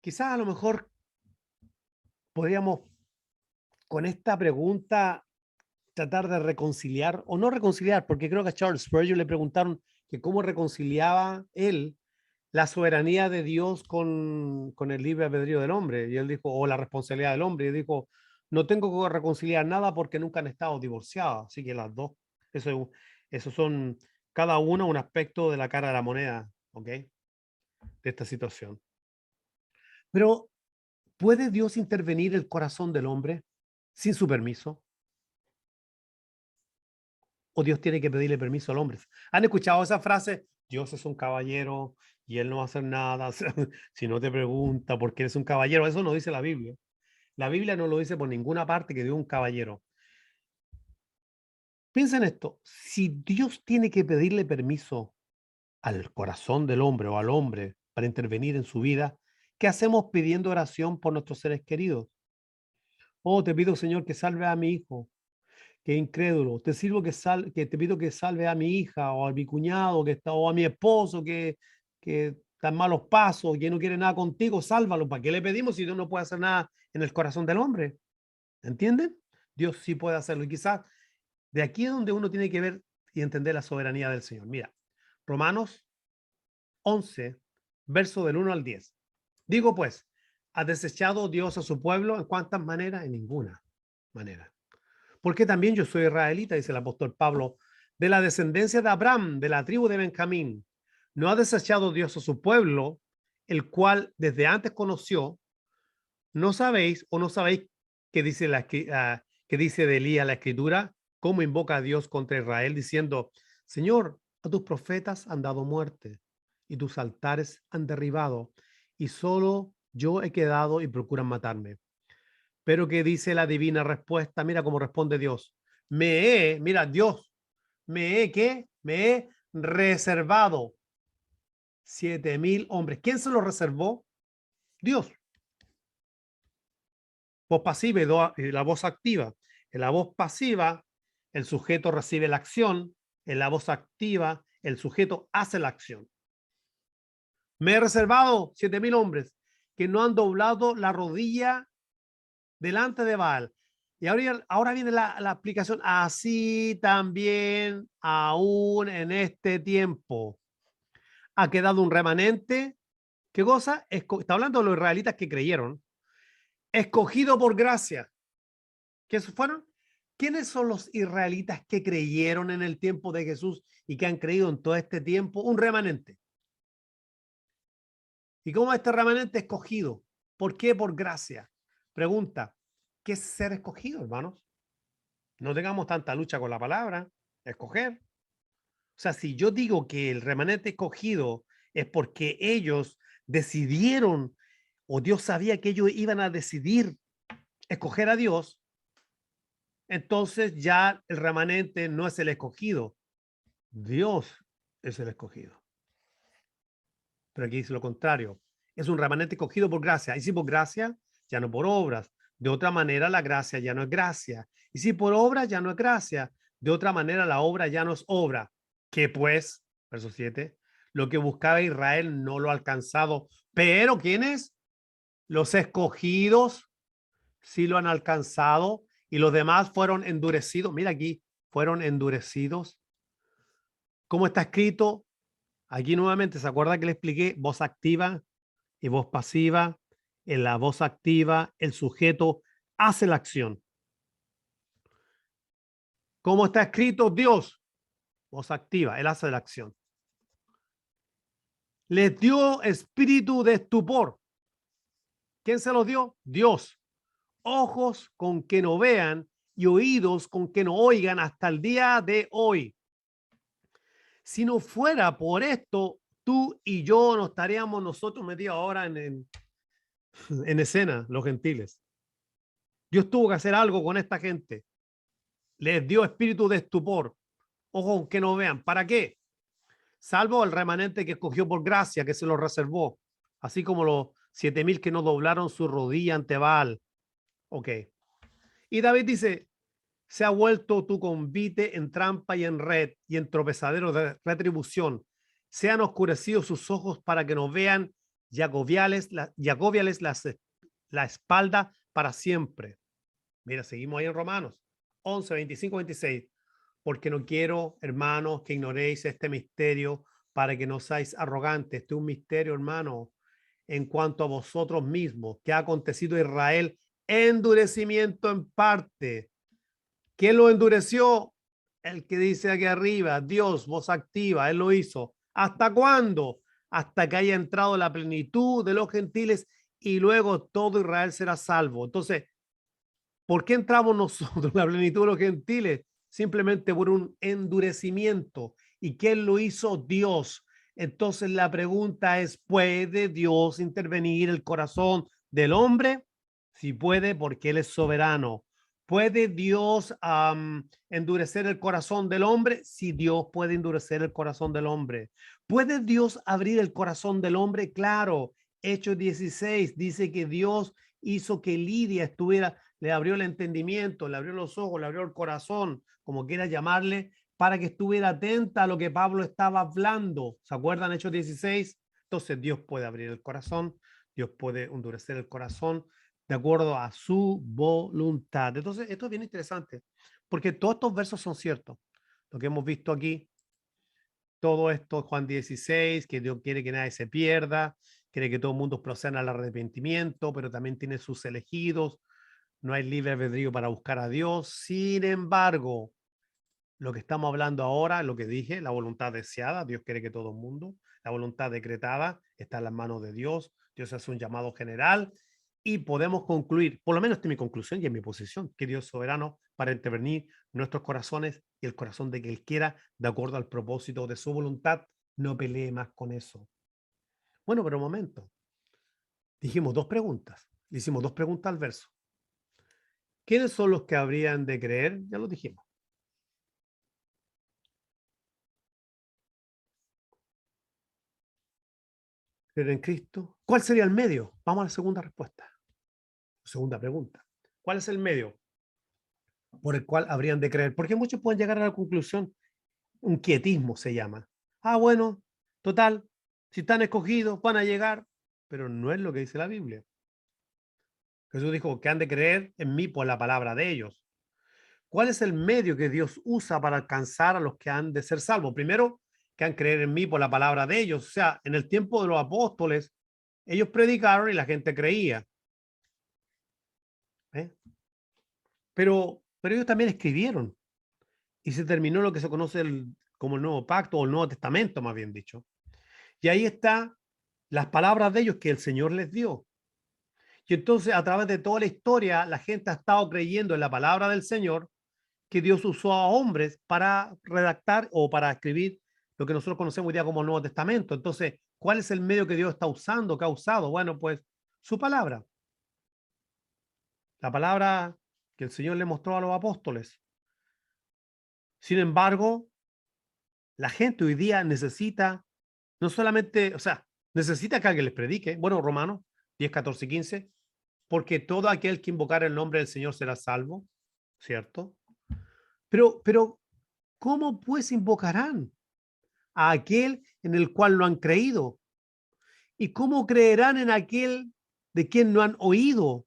Quizás a lo mejor podríamos con esta pregunta tratar de reconciliar, o no reconciliar, porque creo que a Charles Spurgeon le preguntaron que cómo reconciliaba él la soberanía de Dios con el libre albedrío del hombre. Y él dijo, o la responsabilidad del hombre. Y él dijo, No tengo que reconciliar nada porque nunca han estado divorciados. Así que las dos, eso son cada uno un aspecto de la cara de la moneda, ¿ok? De esta situación. Pero, ¿puede Dios intervenir el corazón del hombre sin su permiso? ¿O Dios tiene que pedirle permiso al hombre? ¿Han escuchado esa frase? Dios es un caballero y él no va a hacer nada si no te pregunta porque eres un caballero. Eso no dice la Biblia. La Biblia no lo dice por ninguna parte que Dios es un caballero. Piensa en esto. Si Dios tiene que pedirle permiso al corazón del hombre o al hombre para intervenir en su vida, ¿qué hacemos pidiendo oración por nuestros seres queridos? Oh, te pido, Señor, que salve a mi hijo, que es incrédulo. Te sirvo que te pido que salve a mi hija o a mi cuñado que está, o a mi esposo que está en malos pasos, que no quiere nada contigo. Sálvalo. ¿Para qué le pedimos si Dios no puede hacer nada en el corazón del hombre? ¿Entienden? Dios sí puede hacerlo. Y quizás de aquí es donde uno tiene que ver y entender la soberanía del Señor. Mira, Romanos 11, verso del 1 al 10. Digo pues, ¿ha desechado Dios a su pueblo? ¿En cuántas maneras? En ninguna manera. Porque también yo soy israelita, dice el apóstol Pablo, de la descendencia de Abraham, de la tribu de Benjamín. ¿No ha desechado Dios a su pueblo, el cual desde antes conoció? ¿No sabéis o no sabéis qué dice, qué dice de Elías la escritura? ¿Cómo invoca a Dios contra Israel diciendo, Señor, a tus profetas han dado muerte y tus altares han derribado y solo yo he quedado y procuran matarme? Pero ¿qué dice la divina respuesta? Mira cómo responde Dios. Mira, Dios, ¿qué? Me he reservado 7,000 hombres. ¿Quién se los reservó? Dios. Voz pasiva y la voz activa. En la voz pasiva, el sujeto recibe la acción. En la voz activa, el sujeto hace la acción. Me he reservado 7,000 hombres que no han doblado la rodilla delante de Baal. Y ahora viene la aplicación. Así también, aún en este tiempo, ha quedado un remanente. ¿Qué cosa? Está hablando de los israelitas que creyeron. Escogido por gracia. ¿Qué fueron? ¿Quiénes son los israelitas que creyeron en el tiempo de Jesús y que han creído en todo este tiempo? Un remanente. ¿Y cómo este remanente escogido? ¿Por qué? Por gracia. Pregunta, ¿qué es ser escogido, hermanos? No tengamos tanta lucha con la palabra, escoger. O sea, si yo digo que el remanente escogido es porque ellos decidieron o Dios sabía que ellos iban a decidir escoger a Dios, entonces ya el remanente no es el escogido, Dios es el escogido. Pero aquí dice lo contrario. Es un remanente escogido por gracia. Y si por gracia, ya no por obras. De otra manera, la gracia ya no es gracia. Y si por obras, ya no es gracia. De otra manera, la obra ya no es obra. Que pues, verso 7, lo que buscaba Israel no lo ha alcanzado. Pero, ¿quiénes? Los escogidos sí lo han alcanzado. Y los demás fueron endurecidos. Mira aquí, fueron endurecidos. ¿Cómo está escrito? Aquí nuevamente, ¿se acuerda que le expliqué? Voz activa y voz pasiva. En la voz activa, el sujeto hace la acción. ¿Cómo está escrito? Dios, voz activa, él hace la acción. Les dio espíritu de estupor. ¿Quién se los dio? Dios. Ojos con que no vean y oídos con que no oigan hasta el día de hoy. Si no fuera por esto, tú y yo no estaríamos nosotros metidos ahora en escena, los gentiles. Dios tuvo que hacer algo con esta gente. Les dio espíritu de estupor. Ojos que no vean. ¿Para qué? Salvo el remanente que escogió por gracia, que se lo reservó. Así como los 7,000 que no doblaron su rodilla ante Baal. Ok. Y David dice, se ha vuelto tu convite en trampa y en red y en tropezadero de retribución. Se han oscurecido sus ojos para que no vean y agobiales la espalda para siempre. Mira, seguimos ahí en Romanos 11, 25, 26. Porque no quiero, hermanos, que ignoréis este misterio para que no seáis arrogantes. Este es un misterio, hermano, en cuanto a vosotros mismos, que ha acontecido a Israel endurecimiento en parte. ¿Quién lo endureció? El que dice aquí arriba, Dios, voz activa, Él lo hizo. ¿Hasta cuándo? Hasta que haya entrado la plenitud de los gentiles y luego todo Israel será salvo. Entonces, ¿por qué entramos nosotros en la plenitud de los gentiles? Simplemente por un endurecimiento. ¿Y quién lo hizo? Dios. Entonces la pregunta es, ¿puede Dios intervenir el corazón del hombre? Sí puede, porque Él es soberano. ¿Puede Dios endurecer el corazón del hombre? Sí, Dios puede endurecer el corazón del hombre. ¿Puede Dios abrir el corazón del hombre? Claro. Hechos 16 dice que Dios hizo que Lidia estuviera, le abrió el entendimiento, le abrió los ojos, le abrió el corazón, como quiera llamarle, para que estuviera atenta a lo que Pablo estaba hablando. ¿Se acuerdan Hechos 16? Entonces Dios puede abrir el corazón, Dios puede endurecer el corazón de acuerdo a su voluntad. Entonces, esto es bien interesante, porque todos estos versos son ciertos. Lo que hemos visto aquí, todo esto, Juan 16, que Dios quiere que nadie se pierda, quiere que todo el mundo proceda al arrepentimiento, pero también tiene sus elegidos, no hay libre albedrío para buscar a Dios. Sin embargo, lo que estamos hablando ahora, lo que dije, la voluntad deseada, Dios quiere que todo el mundo, la voluntad decretada está en las manos de Dios, Dios hace un llamado general y podemos concluir, por lo menos esta es mi conclusión y en mi posición, que Dios es soberano para intervenir nuestros corazones y el corazón de que Él quiera, de acuerdo al propósito de su voluntad, no pelee más con eso. Bueno, pero un momento, dijimos dos preguntas, hicimos dos preguntas al verso. ¿Quiénes son los que habrían de creer? Ya lo dijimos. Creer en Cristo. ¿Cuál sería el medio? Vamos a la segunda respuesta. Segunda pregunta. ¿Cuál es el medio por el cual habrían de creer? Porque muchos pueden llegar a la conclusión, un quietismo se llama. Ah, bueno, total, si están escogidos, van a llegar, pero no es lo que dice la Biblia. Jesús dijo que han de creer en mí por la palabra de ellos. ¿Cuál es el medio que Dios usa para alcanzar a los que han de ser salvos? Primero, que han de creer en mí por la palabra de ellos. O sea, en el tiempo de los apóstoles, ellos predicaron y la gente creía. ¿Eh? Pero ellos también escribieron y se terminó lo que se conoce como el Nuevo Pacto o el Nuevo Testamento, más bien dicho. Y ahí está las palabras de ellos que el Señor les dio. Y entonces, a través de toda la historia, la gente ha estado creyendo en la palabra del Señor, que Dios usó a hombres para redactar o para escribir lo que nosotros conocemos hoy día como el Nuevo Testamento. Entonces, ¿cuál es el medio que Dios está usando, que ha usado? Bueno, pues su palabra. La palabra que el Señor le mostró a los apóstoles. Sin embargo, la gente hoy día necesita no solamente, o sea, necesita que alguien les predique. Bueno, Romanos 10, 14 y 15, porque todo aquel que invocar el nombre del Señor será salvo, ¿cierto? Pero, ¿cómo pues invocarán a aquel en el cual no han creído? ¿Y cómo creerán en aquel de quien no han oído?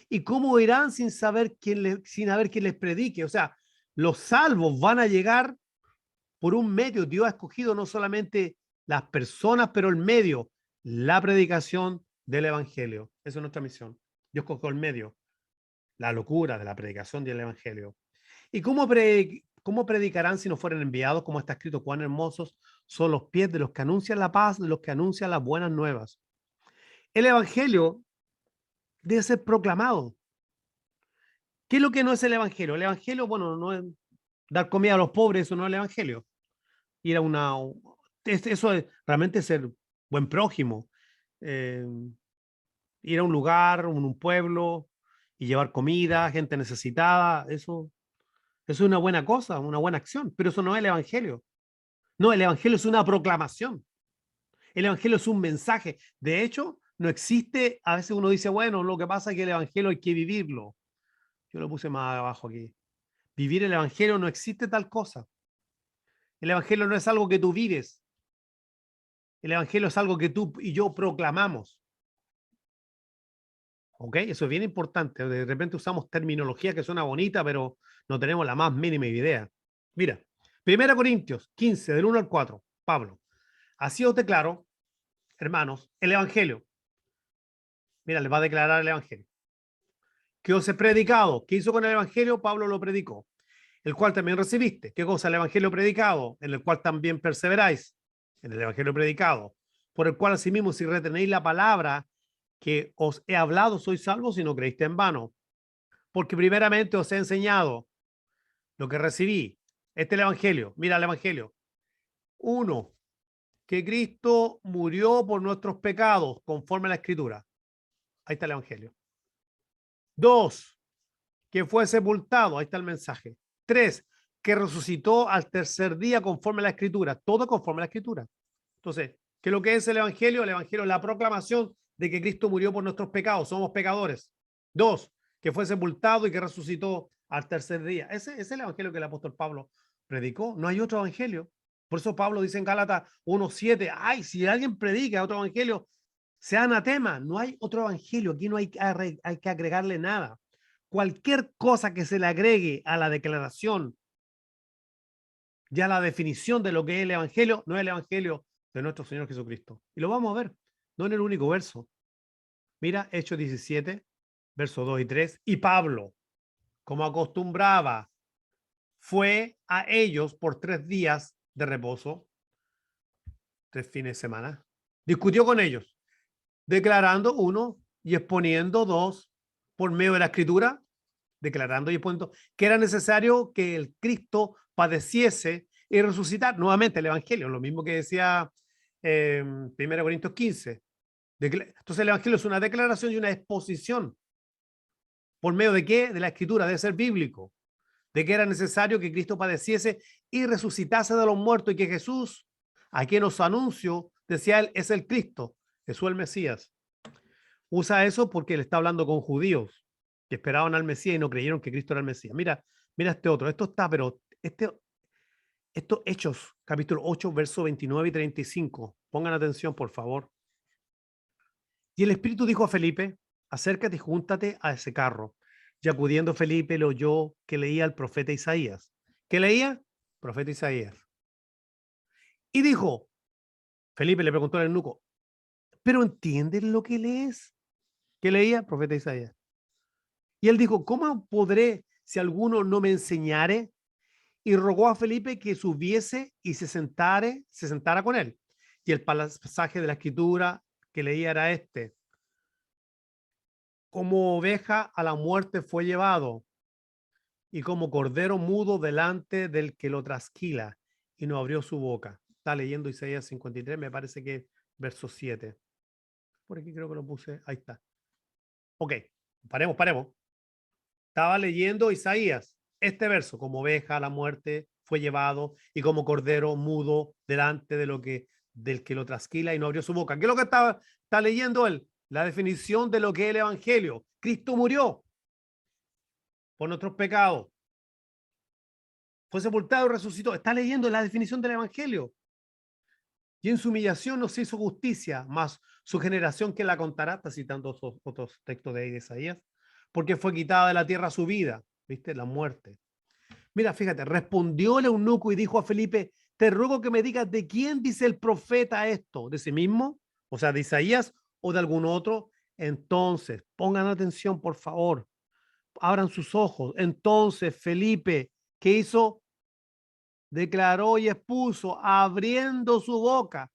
¿Y cómo irán sin saber sin haber quien les predique? O sea, los salvos van a llegar por un medio. Dios ha escogido no solamente las personas, pero el medio, la predicación del evangelio. Esa es nuestra misión. Dios escogió el medio, la locura de la predicación del evangelio. ¿Y cómo predicarán si no fueran enviados? Como está escrito, cuán hermosos son los pies de los que anuncian la paz, de los que anuncian las buenas nuevas. El evangelio debe ser proclamado. ¿Qué es lo que no es el evangelio? El evangelio, bueno, no es dar comida a los pobres, eso no es el evangelio. Ir a eso es realmente ser buen prójimo. Eh, Ir a un lugar, un pueblo y llevar comida, gente necesitada, eso es una buena cosa, una buena acción, pero eso no es el evangelio. No, el evangelio es una proclamación. El evangelio es un mensaje. De hecho, no existe, a veces uno dice, bueno, lo que pasa es que el evangelio hay que vivirlo. Yo lo puse más abajo aquí. Vivir el evangelio no existe tal cosa. El evangelio no es algo que tú vives. El evangelio es algo que tú y yo proclamamos. ¿Ok? Eso es bien importante. De repente usamos terminología que suena bonita, pero no tenemos la más mínima idea. Mira, 1 Corintios 15, del 1 al 4, Pablo. Así os declaro, hermanos, el evangelio. Mira, les va a declarar el evangelio. que os he predicado. ¿Qué hizo con el evangelio? Pablo lo predicó, el cual también recibiste. ¿Qué cosa? El evangelio predicado, en el cual también perseveráis, en el evangelio predicado, por el cual asimismo si retenéis la palabra que os he hablado, sois salvos si no creíste en vano. Porque primeramente os he enseñado lo que recibí. Este es el evangelio. Mira el evangelio. 1, que Cristo murió por nuestros pecados conforme a la escritura. Ahí está el evangelio. 2, que fue sepultado. Ahí está el mensaje. 3, que resucitó al tercer día conforme a la escritura. Todo conforme a la escritura. Entonces, ¿qué es lo que es el evangelio? El evangelio es la proclamación de que Cristo murió por nuestros pecados. Somos pecadores. 2, que fue sepultado y que resucitó al tercer día. Ese es el evangelio que el apóstol Pablo predicó. No hay otro evangelio. Por eso Pablo dice en Gálatas 1:7, ay, si alguien predica otro evangelio, sea anatema. No hay otro evangelio. Aquí no hay que agregarle nada. Cualquier cosa que se le agregue a la declaración, ya la definición de lo que es el evangelio, no es el evangelio de nuestro Señor Jesucristo. Y lo vamos a ver, no en el único verso. Mira, Hechos 17, versos 2 y 3. Y Pablo, como acostumbraba, fue a ellos por 3 días de reposo, 3 fines de semana. Discutió con ellos, declarando 1 y exponiendo 2 por medio de la escritura, declarando y exponiendo que era necesario que el Cristo padeciese y resucitar. Nuevamente el evangelio, lo mismo que decía 1 Corintios 15. Entonces el evangelio es una declaración y una exposición. ¿Por medio de qué? De la escritura, de ser bíblico, de que era necesario que Cristo padeciese y resucitase de los muertos y que Jesús, a quien os anuncio, decía él, es el Cristo, Jesús el Mesías. Usa eso porque él está hablando con judíos que esperaban al Mesías y no creyeron que Cristo era el Mesías. Mira, mira este otro. Esto está, pero estos Hechos, capítulo 8, versos 29 y 35. Pongan atención, por favor. Y el Espíritu dijo a Felipe, acércate y júntate a ese carro. Y acudiendo Felipe le oyó que leía el profeta Isaías. ¿Qué leía? Profeta Isaías. Y dijo, Felipe le preguntó al eunuco, ¿pero entiendes lo que lees? ¿Qué leía? Profeta Isaías. Y él dijo, ¿cómo podré si alguno no me enseñare? Y rogó a Felipe que subiese y se sentara con él. Y el pasaje de la escritura que leía era este. Como oveja a la muerte fue llevado, y como cordero mudo delante del que lo trasquila, y no abrió su boca. Está leyendo Isaías 53, me parece que verso 7. Por aquí creo que lo puse, ahí está. Ok, paremos. Estaba leyendo Isaías, este verso, como oveja a la muerte fue llevado y como cordero mudo delante del que lo trasquila y no abrió su boca. ¿Qué es lo que está leyendo él? La definición de lo que es el evangelio. Cristo murió por nuestros pecados. Fue sepultado y resucitó. Está leyendo la definición del evangelio. Y en su humillación no se hizo justicia, más su generación que la contará, está citando otros textos de Isaías, porque fue quitada de la tierra su vida, ¿viste? La muerte. Mira, fíjate, respondió el eunuco y dijo a Felipe, te ruego que me digas de quién dice el profeta esto, de sí mismo, o sea, de Isaías o de algún otro. Entonces, pongan atención, por favor, abran sus ojos. Entonces, Felipe, ¿qué hizo? Declaró y expuso, abriendo su boca,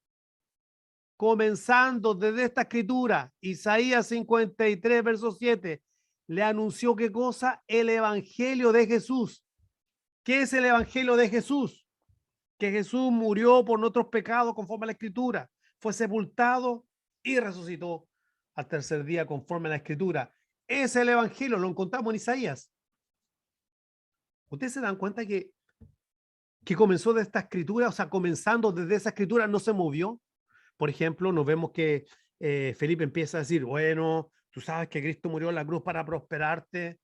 comenzando desde esta escritura, Isaías 53, verso 7, le anunció qué cosa, el evangelio de Jesús. ¿Qué es el evangelio de Jesús? Que Jesús murió por nuestros pecados conforme a la escritura, fue sepultado y resucitó al tercer día conforme a la escritura. Es el evangelio, lo encontramos en Isaías. Ustedes se dan cuenta que comenzó de esta escritura, o sea, comenzando desde esa escritura, no se movió. Por ejemplo, nos vemos que Felipe empieza a decir, bueno, tú sabes que Cristo murió en la cruz para prosperarte,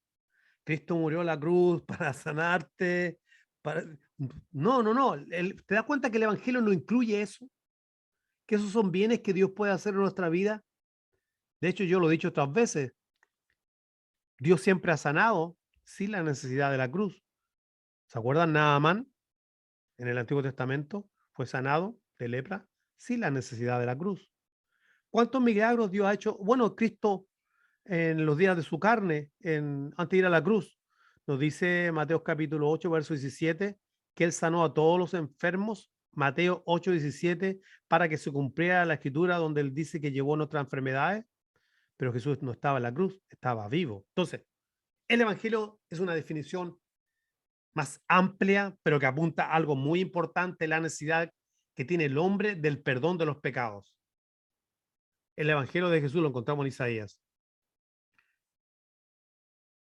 Cristo murió en la cruz para sanarte. Para... No. ¿Te das cuenta que el evangelio no incluye eso? Que esos son bienes que Dios puede hacer en nuestra vida. De hecho, yo lo he dicho otras veces, Dios siempre ha sanado sin la necesidad de la cruz. ¿Se acuerdan? Naamán en el Antiguo Testamento fue sanado de lepra sin la necesidad de la cruz. ¿Cuántos milagros Dios ha hecho? Bueno, Cristo en los días de su carne, antes de ir a la cruz. Nos dice Mateo capítulo 8, verso 17, que él sanó a todos los enfermos. Mateo 8, 17, para que se cumpliera la escritura donde él dice que llevó nuestras enfermedades, pero Jesús no estaba en la cruz, estaba vivo. Entonces, el evangelio es una definición más amplia, pero que apunta a algo muy importante, la necesidad que tiene el hombre del perdón de los pecados. El evangelio de Jesús lo encontramos en Isaías.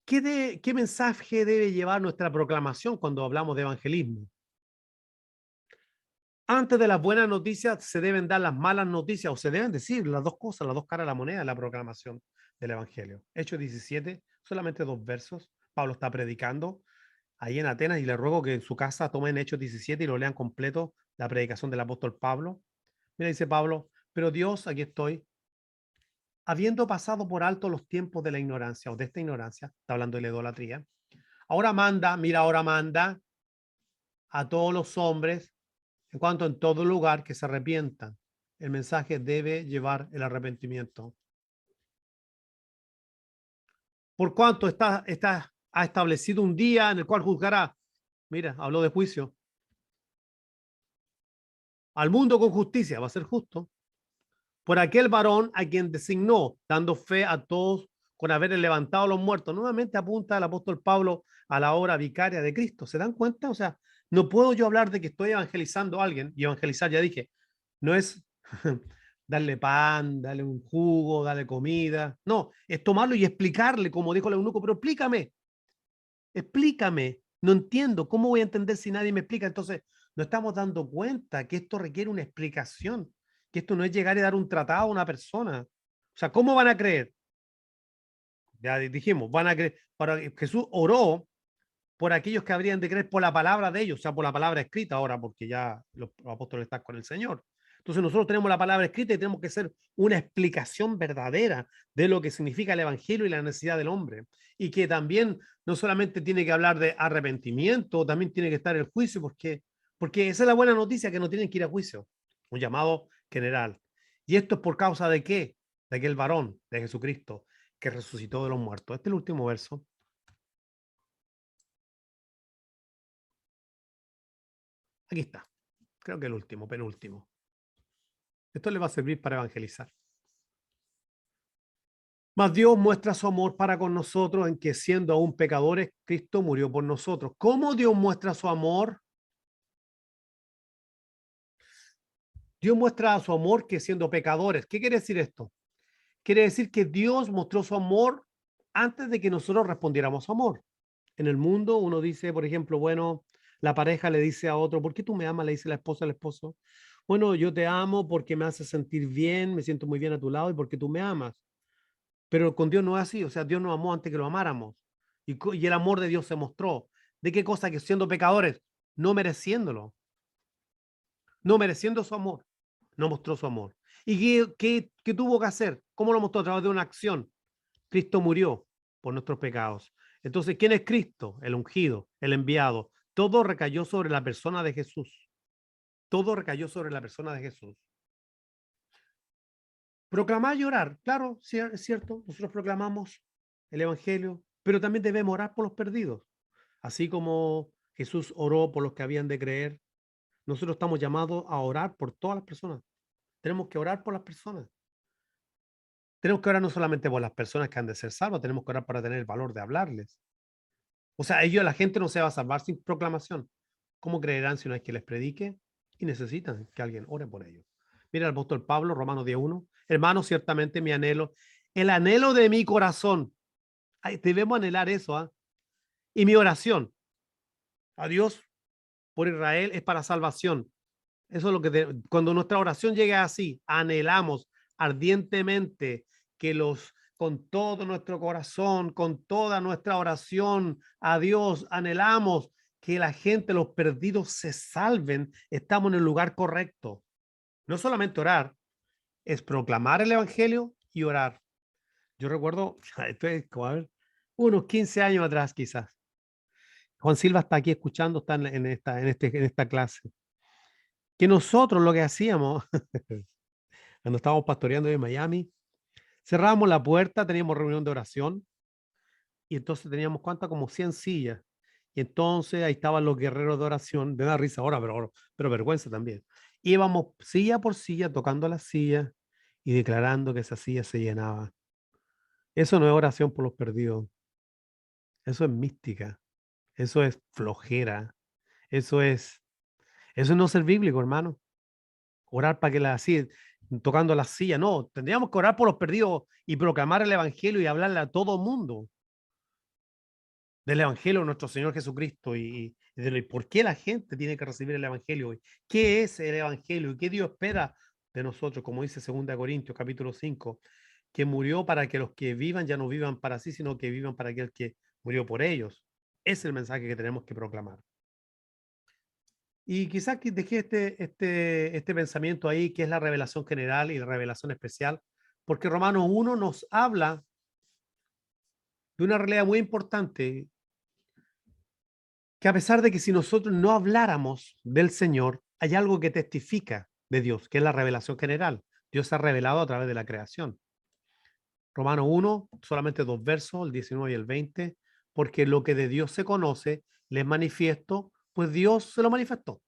¿Qué mensaje debe llevar nuestra proclamación cuando hablamos de evangelismo? Antes de las buenas noticias se deben dar las malas noticias, o se deben decir las dos cosas, las dos caras de la moneda, la proclamación del evangelio. Hechos 17, solamente 2 versos. Pablo está predicando ahí en Atenas y le ruego que en su casa tomen Hechos 17 y lo lean completo, la predicación del apóstol Pablo. Mira, dice Pablo, pero Dios, aquí estoy, habiendo pasado por alto los tiempos de la ignorancia o de esta ignorancia, está hablando de la idolatría, ahora manda, mira, ahora manda a todos los hombres, en cuanto en todo lugar, que se arrepientan. El mensaje debe llevar el arrepentimiento. Por cuanto ha establecido un día en el cual juzgará. Mira, habló de juicio. Al mundo con justicia, va a ser justo. Por aquel varón a quien designó, dando fe a todos con haber levantado a los muertos. Nuevamente apunta el apóstol Pablo a la obra vicaria de Cristo. ¿Se dan cuenta? O sea, no puedo yo hablar de que estoy evangelizando a alguien, y evangelizar, ya dije, no es darle pan, darle un jugo, darle comida. No, es tomarlo y explicarle, como dijo el eunuco, pero explícame, no entiendo, ¿cómo voy a entender si nadie me explica? Entonces, no estamos dando cuenta que esto requiere una explicación, que esto no es llegar y dar un tratado a una persona. O sea, ¿cómo van a creer? Ya dijimos, van a creer, para Jesús oró por aquellos que habrían de creer por la palabra de ellos, o sea, por la palabra escrita ahora, porque ya los apóstoles están con el Señor. Entonces nosotros tenemos la palabra escrita y tenemos que hacer una explicación verdadera de lo que significa el evangelio y la necesidad del hombre. Y que también no solamente tiene que hablar de arrepentimiento, también tiene que estar el juicio, porque esa es la buena noticia, que no tienen que ir a juicio. Un llamado general. ¿Y esto es por causa de qué? De aquel varón, de Jesucristo, que resucitó de los muertos. Este es el último verso. Aquí está. Creo que el último, penúltimo. Esto le va a servir para evangelizar. Mas Dios muestra su amor para con nosotros en que, siendo aún pecadores, Cristo murió por nosotros. ¿Cómo Dios muestra su amor? Dios muestra su amor que, siendo pecadores. ¿Qué quiere decir esto? Quiere decir que Dios mostró su amor antes de que nosotros respondiéramos su amor. En el mundo uno dice, por ejemplo, bueno, la pareja le dice a otro, ¿por qué tú me amas? Le dice la esposa al esposo. Bueno, yo te amo porque me hace sentir bien, me siento muy bien a tu lado y porque tú me amas. Pero con Dios no es así, o sea, Dios nos amó antes que lo amáramos. Y el amor de Dios se mostró. ¿De qué cosa? Que siendo pecadores, no mereciéndolo, no mereciendo su amor, no mostró su amor. ¿Y qué tuvo que hacer? ¿Cómo lo mostró? A través de una acción. Cristo murió por nuestros pecados. Entonces, ¿quién es Cristo? El ungido, el enviado. Todo recayó sobre la persona de Jesús. Todo recayó sobre la persona de Jesús. Proclamar y orar, claro, es cierto, nosotros proclamamos el Evangelio, pero también debemos orar por los perdidos. Así como Jesús oró por los que habían de creer, nosotros estamos llamados a orar por todas las personas. Tenemos que orar por las personas. Tenemos que orar no solamente por las personas que han de ser salvas, tenemos que orar para tener el valor de hablarles. O sea, la gente no se va a salvar sin proclamación. ¿Cómo creerán si no hay que les predique? Y necesitan que alguien ore por ellos. Mira el apóstol Pablo, Romanos 10:1. Hermano, ciertamente mi anhelo, el anhelo de mi corazón. Ay, debemos anhelar eso, ¿ah? Y mi oración a Dios por Israel es para salvación. Eso es lo que cuando nuestra oración llega así, anhelamos ardientemente que con todo nuestro corazón, con toda nuestra oración a Dios, anhelamos que la gente, los perdidos, se salven. Estamos en el lugar correcto. No solamente orar, es proclamar el evangelio y orar. Yo recuerdo, esto es como, a ver, unos 15 años atrás quizás. Juan Silva está aquí escuchando, está en esta clase. Que nosotros lo que hacíamos cuando estábamos pastoreando en Miami, Cerrábamos la puerta, teníamos reunión de oración y entonces teníamos ¿cuántas? Como 100 sillas. Y entonces ahí estaban los guerreros de oración. Me da risa ahora, pero vergüenza también. Íbamos silla por silla tocando las sillas y declarando que esas sillas se llenaban. Eso no es oración por los perdidos. Eso es mística. Eso es flojera. Eso es, eso es no ser bíblico, hermano. Orar para que así, tocando la silla. No, tendríamos que orar por los perdidos y proclamar el evangelio y hablarle a todo mundo del evangelio de nuestro Señor Jesucristo y de por qué la gente tiene que recibir el evangelio hoy. ¿Qué es el evangelio y qué Dios espera de nosotros? Como dice 2 Corintios capítulo 5, que murió para que los que vivan ya no vivan para sí, sino que vivan para aquel que murió por ellos. Ese es el mensaje que tenemos que proclamar. Y quizás que dejé este pensamiento ahí, que es la revelación general y la revelación especial, porque Romanos 1 nos habla de una realidad muy importante, que a pesar de que si nosotros no habláramos del Señor, hay algo que testifica de Dios, que es la revelación general. Dios se ha revelado a través de la creación. Romanos 1, solamente 2 versos, el 19 y el 20, porque lo que de Dios se conoce, le es manifiesto, pues Dios se lo manifestó.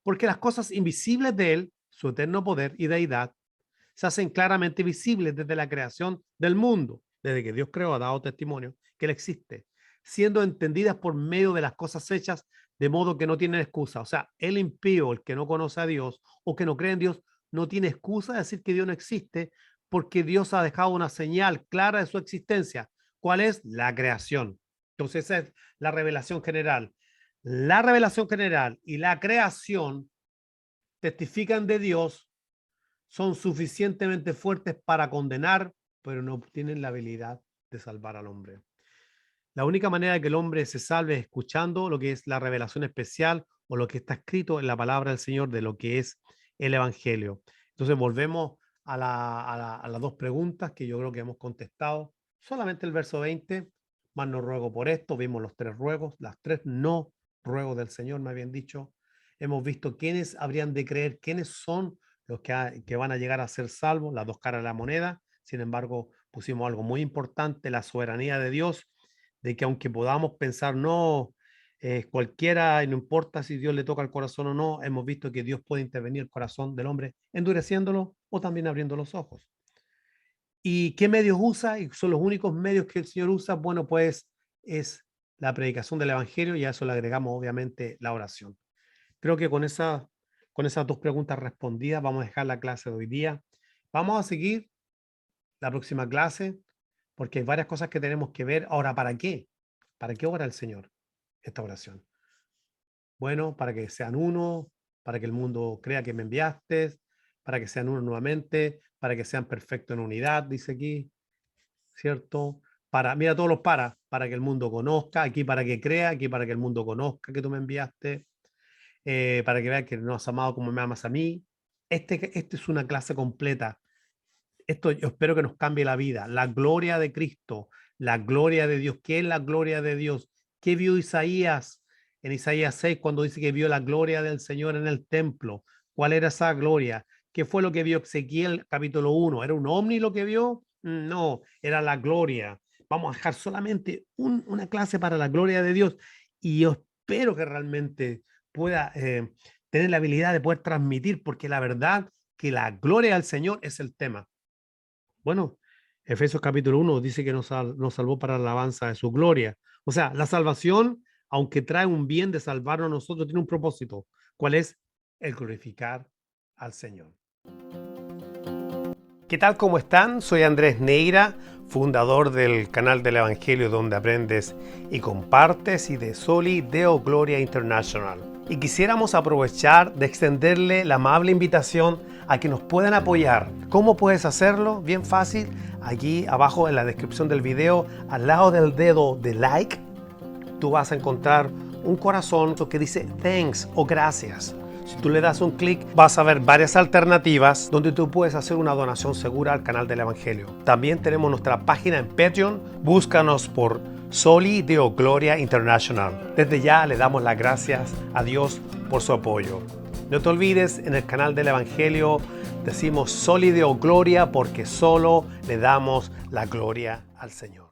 Porque las cosas invisibles de Él, su eterno poder y deidad, se hacen claramente visibles desde la creación del mundo, desde que Dios creó, ha dado testimonio que Él existe, siendo entendidas por medio de las cosas hechas, de modo que no tienen excusa. O sea, el impío, el que no conoce a Dios o que no cree en Dios, no tiene excusa de decir que Dios no existe, porque Dios ha dejado una señal clara de su existencia. ¿Cuál es? La creación. Entonces, esa es la revelación general. La revelación general y la creación testifican de Dios, son suficientemente fuertes para condenar, pero no tienen la habilidad de salvar al hombre. La única manera de que el hombre se salve es escuchando lo que es la revelación especial o lo que está escrito en la palabra del Señor de lo que es el Evangelio. Entonces volvemos a las dos preguntas que yo creo que hemos contestado. Solamente el verso 20, más no ruego por esto. Vimos los tres ruegos, las tres no ruegos del Señor, me habían dicho. Hemos visto quiénes habrían de creer, quiénes son los que van a llegar a ser salvos, las dos caras de la moneda. Sin embargo, pusimos algo muy importante, la soberanía de Dios, de que aunque podamos pensar, no, cualquiera, y no importa si Dios le toca el corazón o no, hemos visto que Dios puede intervenir el corazón del hombre, endureciéndolo o también abriendo los ojos. ¿Y qué medios usa? Y son los únicos medios que el Señor usa. Bueno, pues es la predicación del Evangelio y a eso le agregamos obviamente la oración. Creo que con esas dos preguntas respondidas vamos a dejar la clase de hoy día. Vamos a seguir la próxima clase porque hay varias cosas que tenemos que ver. Ahora, ¿para qué? ¿Para qué ora el Señor esta oración? Bueno, para que sean uno, para que el mundo crea que me enviaste, para que sean uno nuevamente, para que sean perfectos en unidad, dice aquí, ¿cierto? Mira todos los para que el mundo conozca, aquí para que crea, aquí para que el mundo conozca que tú me enviaste, para que vean que no has amado como me amas a mí. Este es una clase completa. Esto yo espero que nos cambie la vida. La gloria de Cristo, la gloria de Dios. ¿Qué es la gloria de Dios? ¿Qué vio Isaías en Isaías 6 cuando dice que vio la gloria del Señor en el templo? ¿Cuál era esa gloria? ¿Qué fue lo que vio Ezequiel capítulo 1? ¿Era un ovni lo que vio? No, era la gloria. Vamos a dejar solamente una clase para la gloria de Dios y yo espero que realmente pueda tener la habilidad de poder transmitir, porque la verdad que la gloria del Señor es el tema. Bueno, Efesios capítulo 1 dice que nos salvó para la alabanza de su gloria. O sea, la salvación, aunque trae un bien de salvarnos a nosotros, tiene un propósito. ¿Cuál es? El glorificar al Señor. ¿Qué tal? ¿Cómo están? Soy Andrés Neira, fundador del canal del Evangelio donde aprendes y compartes y de Soli Deo Gloria International. Y quisiéramos aprovechar de extenderle la amable invitación a que nos puedan apoyar. ¿Cómo puedes hacerlo? Bien fácil. Aquí abajo en la descripción del video, al lado del dedo de like, tú vas a encontrar un corazón que dice thanks o gracias. Si tú le das un clic, vas a ver varias alternativas donde tú puedes hacer una donación segura al canal del Evangelio. También tenemos nuestra página en Patreon. Búscanos por Soli Deo Gloria International. Desde ya le damos las gracias a Dios por su apoyo. No te olvides, en el canal del Evangelio decimos soli Deo gloria porque solo le damos la gloria al Señor.